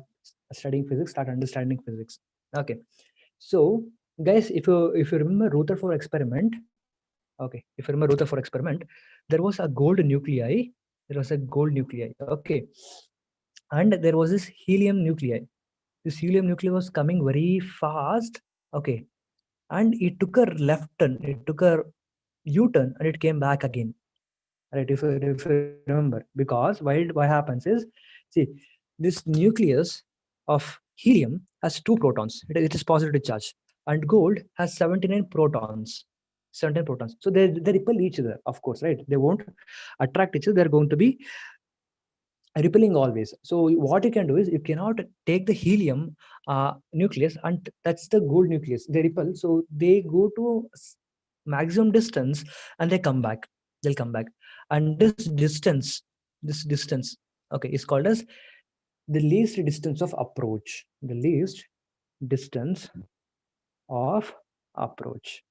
Speaker 1: studying physics, start understanding physics. Okay. So guys, if you remember Rutherford experiment, okay, if you remember Rutherford experiment, there was a gold nuclei. There was a gold nuclei. Okay. And there was this helium nuclei. This helium nuclei was coming very fast. Okay. And it took a left turn, it took a U-turn, and it came back again. Right? If you remember, because what happens is, see, this nucleus of helium has 2 protons. It is positively charged, and gold has 79 protons. 17 protons. So they repel each other, of course, right? They won't attract each other. They're going to be repelling always. So what you can do is, you cannot take the helium nucleus, and that's the gold nucleus. They repel, so they go to maximum distance and they come back. They'll come back, and this distance, okay, is called as the least distance of approach. The least distance of approach.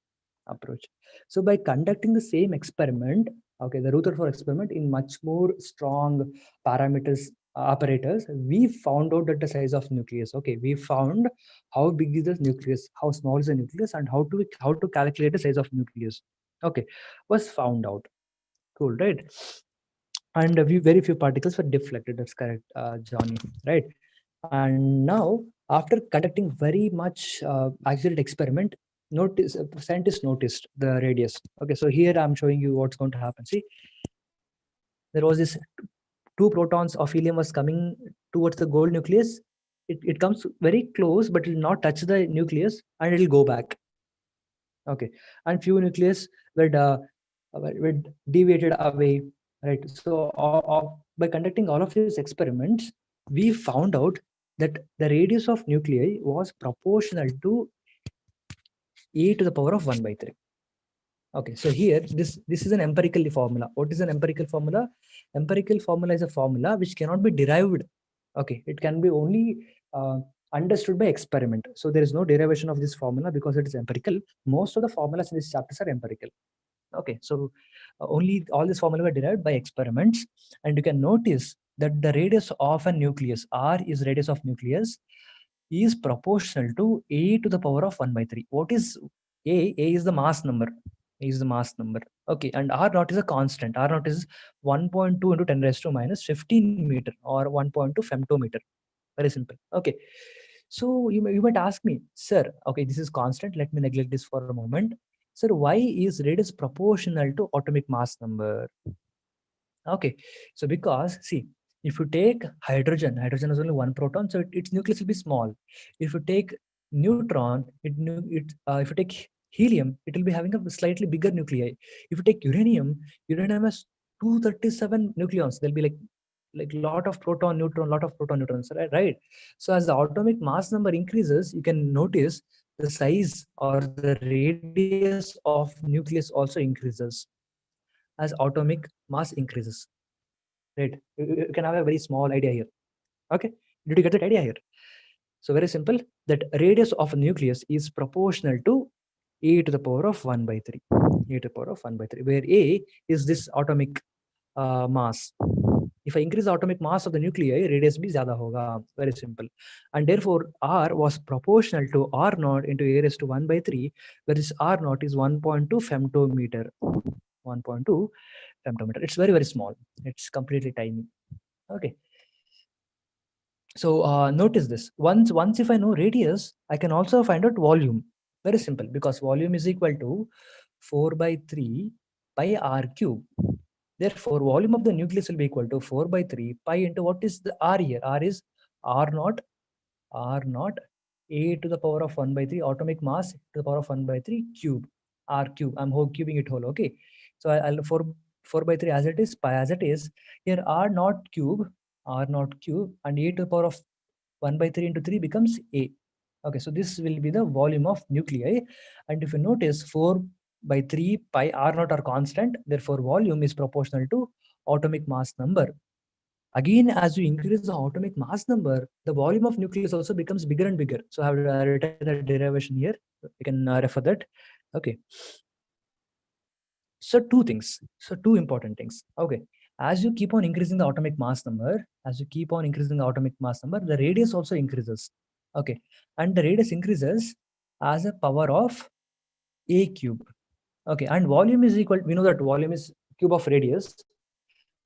Speaker 1: So by conducting the same experiment, okay, the Rutherford experiment, in much more strong parameters apparatus, we found out that the size of nucleus. Okay, we found how big is the nucleus, how small is the nucleus, and how to calculate the size of nucleus. Okay, was found out. Cool, right? And very few particles were deflected. That's correct, Johnny, right? And now, after conducting very much accurate experiment, scientists noticed the radius. Okay, so here I'm showing you what's going to happen. See, there was this 2 protons of helium was coming towards the gold nucleus. It comes very close, but it will not touch the nucleus, and it will go back. Okay, and few nucleus were deviated away, right? So by conducting all of these experiments, we found out that the radius of nuclei was proportional to e to the power of 1 by 3. Okay, so here this is an empirical formula. What is an empirical formula? Empirical formula is a formula which cannot be derived. Okay, it can be only understood by experiment. So there is no derivation of this formula because it is empirical. Most of the formulas in this chapters are empirical. Okay, so only all these formula were derived by experiments, and you can notice that the radius of a nucleus, r is radius of nucleus, is proportional to a to the power of 1 by 3. What is a? A is the mass number. A is the mass number. Okay, and r naught is a constant. R naught is 1.2 into 10 raised to minus 15 meter, or 1.2 femtometer. Very simple. Okay, so you might ask me, sir, okay, this is constant. Let me neglect this for a moment. Sir, why is radius proportional to atomic mass number? Okay, so because, see, if you take hydrogen is only 1 proton, so its nucleus will be small. If you take neutron, if you take helium, it will be having a slightly bigger nuclei. If you take uranium has 237 nucleons. There'll be like lot of proton, neutrons, right? So as the atomic mass number increases, you can notice the size or the radius of nucleus also increases as atomic mass increases, right? You can have a very small idea here. Okay, did you get that idea here? So very simple, that radius of a nucleus is proportional to a to the power of 1 by 3. A to the power of 1 by 3, where a is this atomic mass. If I increase the atomic mass of the nuclei, radius bhi zyada hoga. Very simple. And therefore, R was proportional to R naught into A raised to 1 by 3, where this R naught is 1.2 femtometer. 1.2 femtometer. It's very, very small. It's completely tiny. Okay. So notice this. Once if I know radius, I can also find out volume. Very simple, because volume is equal to 4 by 3 pi R cube. Therefore, volume of the nucleus will be equal to 4 by 3 pi into what is the R here? R is R naught A to the power of 1 by 3 atomic mass to the power of 1 by 3 cube, R cube. I'm cubing it whole, okay? So I'll 4 by 3 as it is, pi as it is. Here R naught cube, and A to the power of 1 by 3 into 3 becomes A. Okay, so this will be the volume of nuclei. And if you notice, 4 by 3 pi R naught are constant, therefore volume is proportional to atomic mass number. Again, as you increase the atomic mass number, the volume of nucleus also becomes bigger and bigger. So I have written the derivation here. You can refer that. Okay. So two important things. Okay. As you keep on increasing the atomic mass number, the radius also increases. Okay. And the radius increases as a power of A cube. Okay. And volume is equal, we know that volume is cube of radius.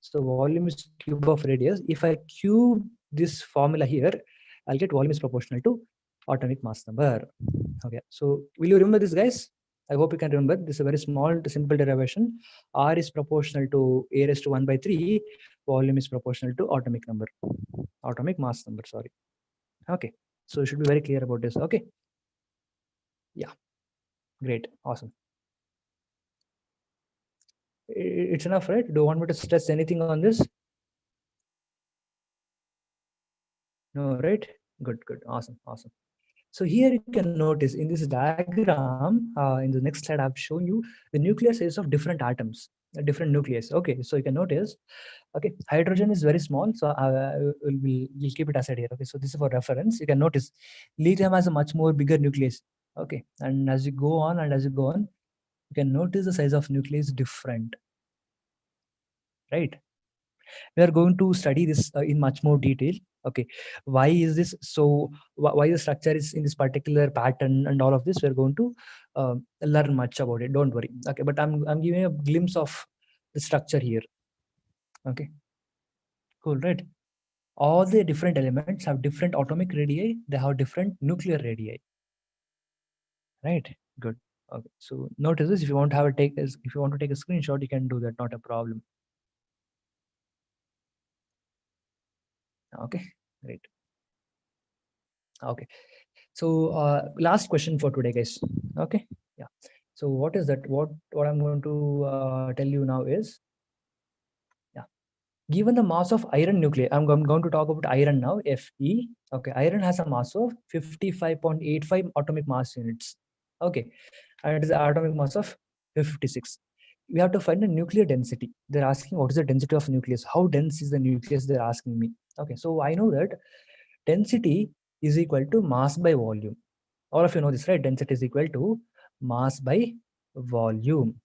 Speaker 1: So volume is cube of radius. If I cube this formula here, I'll get volume is proportional to atomic mass number. Okay, so will you remember this, guys? I hope you can remember. This is a very small, simple derivation. R is proportional to A raised to 1 by 3. Volume is proportional to atomic mass number, sorry. Okay, so you should be very clear about this. Okay. Yeah, great, awesome. It's enough, right? Do you want me to stress anything on this? No, right? Good, awesome. So here you can notice in this diagram, in the next slide, I've shown you the nucleus is of different atoms, different nucleus. Okay, so you can notice, okay, hydrogen is very small, so we'll keep it aside here. Okay, so this is for reference. You can notice lithium has a much more bigger nucleus. Okay, and as you go on, you can notice the size of nucleus different, right? We are going to study this in much more detail. Okay, why is this so? Why the structure is in this particular pattern and all of this? We're going to learn much about it. Don't worry. Okay, but I'm giving a glimpse of the structure here. Okay, cool, right? All the different elements have different atomic radii. They have different nuclear radii. Right. Good. Okay. So notice this. If you want to take a screenshot, you can do that. Not a problem. Okay. Great. Okay. So last question for today, guys. Okay. Yeah. So what is that? What I'm going to tell you now is, yeah, given the mass of iron nuclei, I'm going to talk about iron now, Fe. Okay. Iron has a mass of 55.85 atomic mass units. Okay. And it is the atomic mass of 56. We have to find the nuclear density. They're asking what is the density of nucleus? How dense is the nucleus? They're asking me. Okay. So I know that density is equal to mass by volume. All of you know this, right? Density is equal to mass by volume.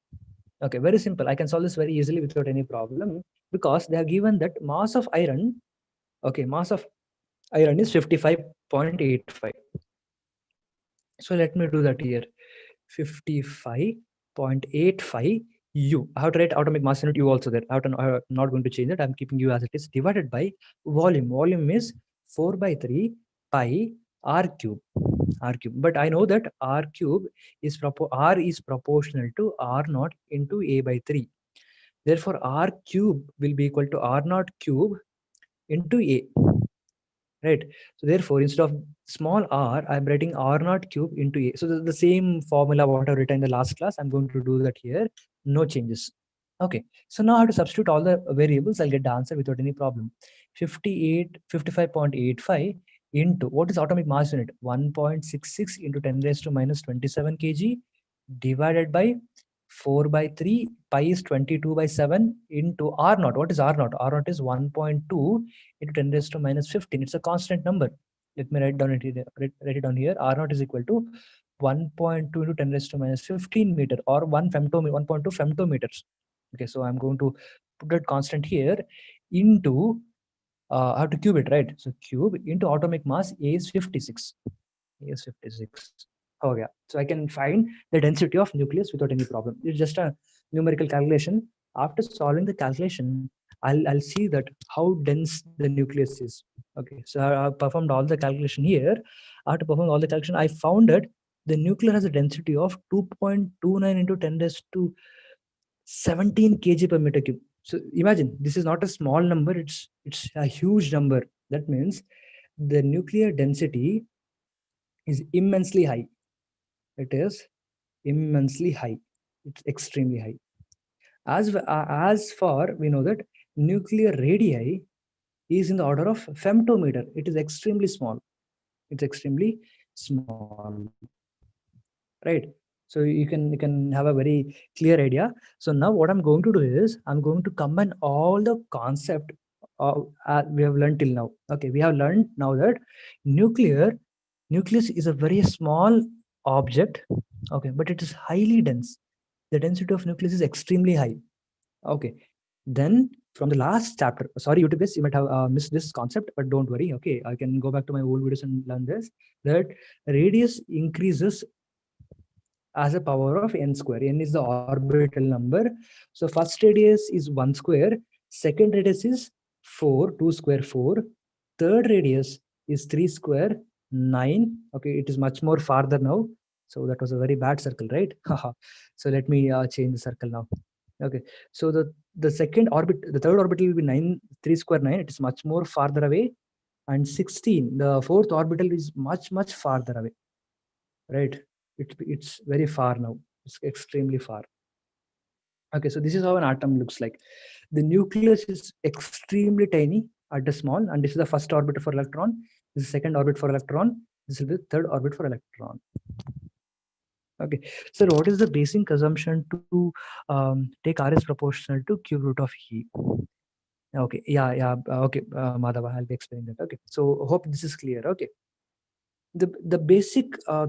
Speaker 1: Okay, very simple. I can solve this very easily without any problem because they have given that mass of iron, okay, mass of iron is 55.85. So let me do that here. 55.85 U. I have to write atomic mass unit U also there. I'm not going to change it. I'm keeping U as it is, divided by volume. Volume is 4 by 3 pi R cube. But I know that R cube is proportional to R naught into A by 3. Therefore, R cube will be equal to R naught cube into A. Right. So therefore, instead of small r, I'm writing R naught cube into A. So the same formula what I've written in the last class, I'm going to do that here. No changes. Okay. So now I have to substitute all the variables. I'll get the answer without any problem. 55.85 into, what is atomic mass unit? 1.66 into 10 raised to minus 27 kg divided by 4 by 3, pi is 22 by 7 into R naught. What is R naught? R naught is 1.2 into 10 raised to minus 15. It's a constant number. Let me write it down here. R naught is equal to 1.2 into 10 raised to minus 15 meter, or 1.2 femtometers. Okay, so I'm going to put that constant here into, I have to cube it, right? So cube into atomic mass, A is 56. A is 56. Oh yeah, so I can find the density of nucleus without any problem. It's just a numerical calculation. After solving the calculation, I'll see that how dense the nucleus is. Okay, so I performed all the calculation here. After performing all the calculation, I found that the nucleus has a density of 2.29 into 10 raised to 17 kg per meter cube. So imagine, this is not a small number, it's a huge number. That means the nuclear density is immensely high. It is immensely high. It's extremely high. As far we know that nuclear radii is in the order of femtometer. It is extremely small. It's extremely small, right? So you can have a very clear idea. So now what I'm going to do is I'm going to combine all the concept we have learned till now. Okay, we have learned now that nucleus is a very small object. Okay, but it is highly dense. The density of nucleus is extremely high. Okay, then from the last chapter, sorry YouTube guys, you might have missed this concept, but don't worry. Okay, I can go back to my old videos and learn this, that radius increases as a power of n square. N is the orbital number. So first radius is 1 square, second radius is 4, 2 square 4, third radius is 3 square 9. Okay, it is much more farther now. So that was a very bad circle, right? So let me change the circle now. Okay, so the second orbit, the third orbital will be 9, 3 square 9. It is much more farther away. And 16, the fourth orbital is much farther away, right? It's very far now. It's extremely far. Okay, so this is how an atom looks like. The nucleus is extremely tiny at the small, and this is the first orbit for electron. This is the second orbit for electron. This will be the third orbit for electron. Okay, so what is the basic assumption to take R is proportional to cube root of E? Okay, yeah, okay, Madhava, I'll be explaining that. Okay, so hope this is clear. Okay, the basic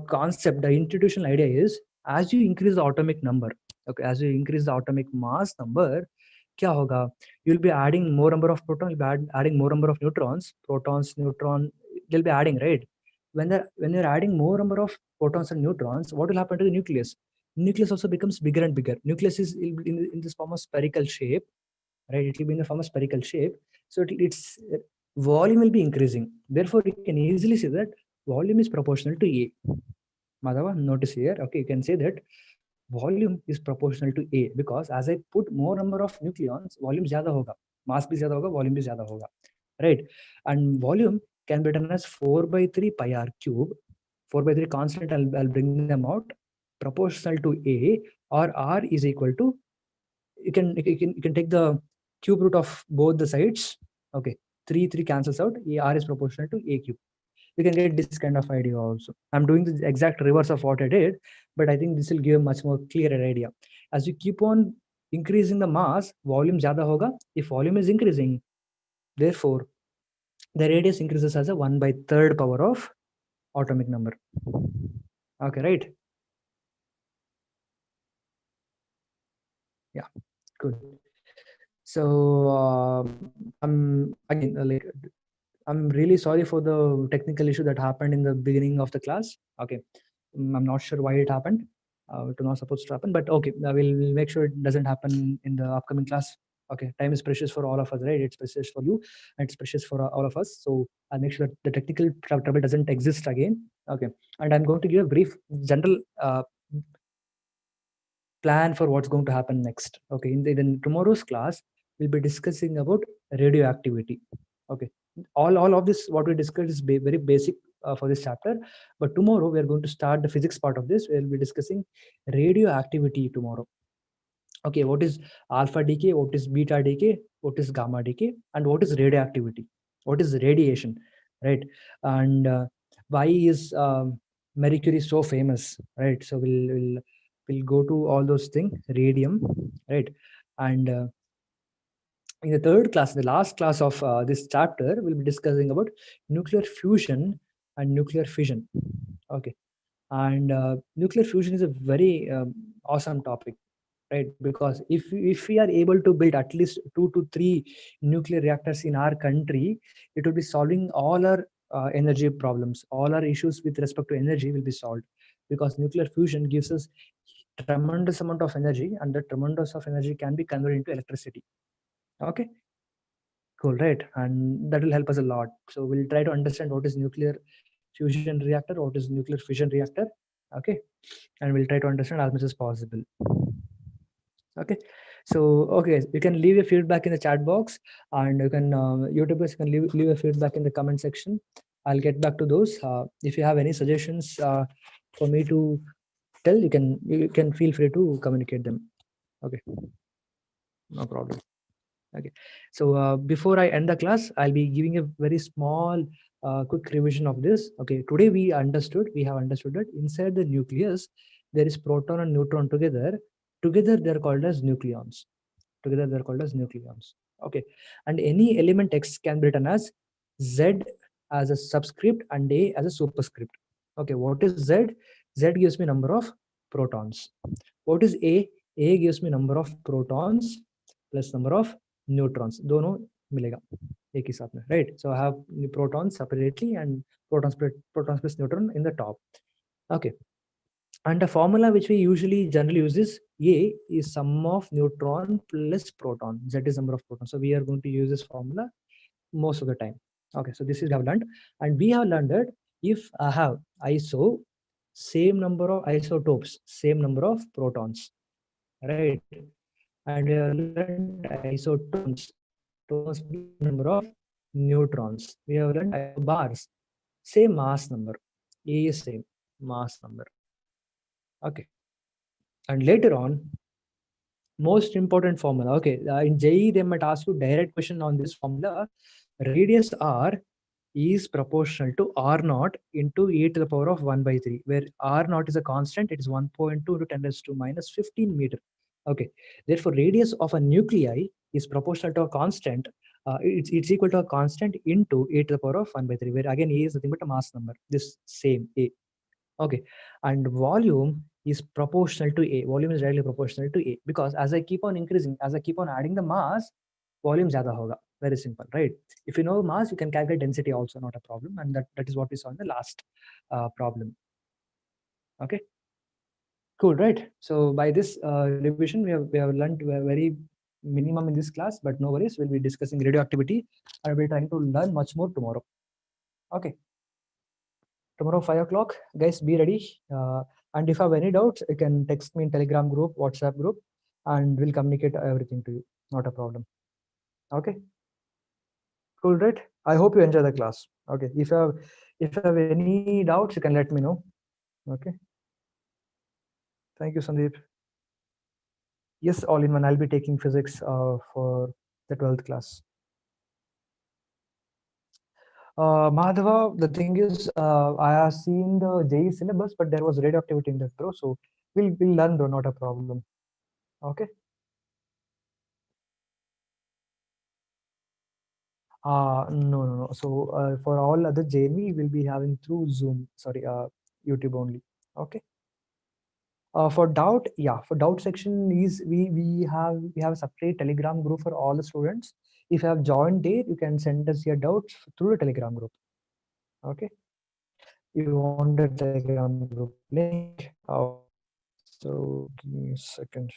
Speaker 1: concept, the institutional idea is, as you increase the atomic number, okay, as you increase the atomic mass number, kya hoga? You'll be adding more number of protons, you'll be adding more number of neutrons, neutron, they'll be adding, right? When you're adding more number of protons and neutrons, what will happen to the nucleus? Nucleus also becomes bigger and bigger. Nucleus is in this form of spherical shape, right? It will be in the form of spherical shape. So its volume will be increasing. Therefore, you can easily say that volume is proportional to A. Madhava, notice here, okay, you can say that volume is proportional to A because as I put more number of nucleons, volume zyada hoga, mass bhi zyada hoga, volume bhi zyada hoga, right? And volume can be written as 4 by 3 pi r cube. 4 by 3 constant, I'll bring them out, proportional to A, or R is equal to, you can take the cube root of both the sides. Okay, 3 cancels out. R is proportional to A cube. You can get this kind of idea also. I'm doing the exact reverse of what I did, but I think this will give a much more clearer idea. As you keep on increasing the mass, volume zyada hoga. If volume is increasing, therefore the radius increases as a 1/3 power of atomic number. Okay, right? Yeah, good. So I'm again I'm really sorry for the technical issue that happened in the beginning of the class. Okay, I'm not sure why it happened. It was not supposed to happen, but okay, we'll make sure it doesn't happen in the upcoming class. Okay, time is precious for all of us, right? It's precious for you, and it's precious for all of us. So I'll make sure that the technical trouble doesn't exist again. Okay, and I'm going to give a brief general plan for what's going to happen next. Okay, in tomorrow's class, we'll be discussing about radioactivity. Okay, all of this what we discussed is very basic for this chapter, but tomorrow we are going to start the physics part of this. We'll be discussing radioactivity tomorrow. Okay, what is alpha decay, what is beta decay, what is gamma decay, and what is radioactivity, what is radiation, right? And why is mercury so famous, right? So we'll go to all those things, radium, right? And in the third class, the last class of this chapter, we'll be discussing about nuclear fusion and nuclear fission. Okay, and nuclear fusion is a very awesome topic, right? Because if we are able to build at least 2 to 3 nuclear reactors in our country, it will be solving all our energy problems. All our issues with respect to energy will be solved, because nuclear fusion gives us tremendous amount of energy, and that tremendous of energy can be converted into electricity. Okay, cool, right? And that will help us a lot. So we'll try to understand what is nuclear fusion reactor, what is nuclear fission reactor. Okay, and we'll try to understand as much as possible. Okay, so okay, you can leave your feedback in the chat box, and you can YouTubers can leave a feedback in the comment section. I'll get back to those. If you have any suggestions for me to tell, you can feel free to communicate them. Okay, no problem. Okay, so before I end the class, I'll be giving a very small quick revision of this. Okay, today we have understood that inside the nucleus there is proton and neutron together they're called as nucleons. Okay, and any element X can be written as Z as a subscript and A as a superscript. Okay, what is Z? Z gives me number of protons. What is A? A gives me number of protons plus number of neutrons. दोनों मिलेगा एक ही साथ में, right? So I have protons separately and protons plus neutron in the top. Okay, and the formula which we generally use is A is sum of neutron plus proton. Z is number of protons. So we are going to use this formula most of the time. Okay, so this is we have learned, and we have learned that if I have same number of isotopes, same number of protons, right? And we have learned isotons, number of neutrons. We have learned isobars, same mass number. A is same mass number. Okay, and later on, most important formula. Okay, in JEE they might ask you direct question on this formula. Radius r is proportional to r naught into e to the power of 1 by 3, where r naught is a constant. It is 1.2 into 10 raised to minus 15 meter. Okay, therefore radius of a nuclei is proportional to a constant. It's equal to a constant into e to the power of 1 by 3, where again a is nothing but a mass number, this same a. Okay, and volume is proportional to A. Volume is directly proportional to A, because as I keep on increasing, as I keep on adding the mass, volume zyada hoga. Very simple, right? If you know mass, you can calculate density also, not a problem. And that is what we saw in the last problem. Okay, cool, right? So by this revision, we have learned very minimum in this class, but no worries. We'll be discussing radioactivity, and we'll be trying to learn much more tomorrow. Okay, tomorrow 5 o'clock, guys, be ready. And if you have any doubts, you can text me in Telegram group, WhatsApp group, and we'll communicate everything to you. Not a problem. Okay, cool, right? I hope you enjoy the class. Okay, if you have any doubts, you can let me know. Okay, thank you, Sandeep. Yes, all in one. I'll be taking physics for the 12th class. Madhava, the thing is, I have seen the JEE syllabus, but there was radioactivity in that, bro. So we'll learn, though, not a problem. Okay. No. So for all other JME, we'll be having through Zoom. Sorry, YouTube only. Okay. For doubt, yeah, for doubt section is we have a separate Telegram group for all the students. If you have joined there, you can send us your doubts through the Telegram group. Okay. You want the Telegram group link? So give me a second.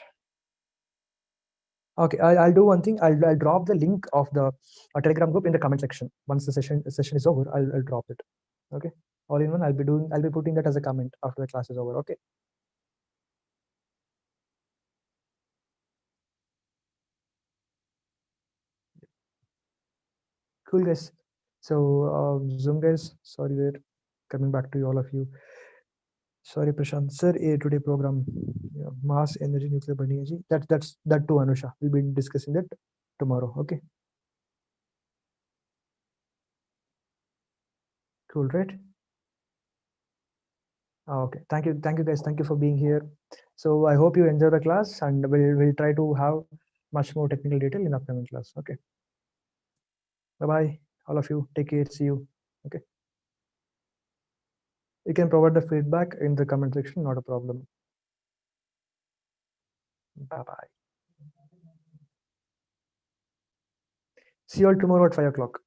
Speaker 1: Okay, I'll do one thing. I'll drop the link of the Telegram group in the comment section. Once the session is over, I'll drop it. Okay, all in one. I'll be putting that as a comment after the class is over. Okay. Cool, guys. So Zoom guys, sorry that coming back to all of you. Sorry, Prashant. Sir, today program, yeah, mass energy nuclear burning energy. That's that too, Anusha. We'll be discussing that tomorrow. Okay. Cool, right? Okay. Thank you, guys. Thank you for being here. So I hope you enjoy the class, and we'll try to have much more technical detail in upcoming class. Okay. Bye bye, all of you. Take care. See you. Okay. You can provide the feedback in the comment section. Not a problem. Bye bye. See you all tomorrow at 5 o'clock.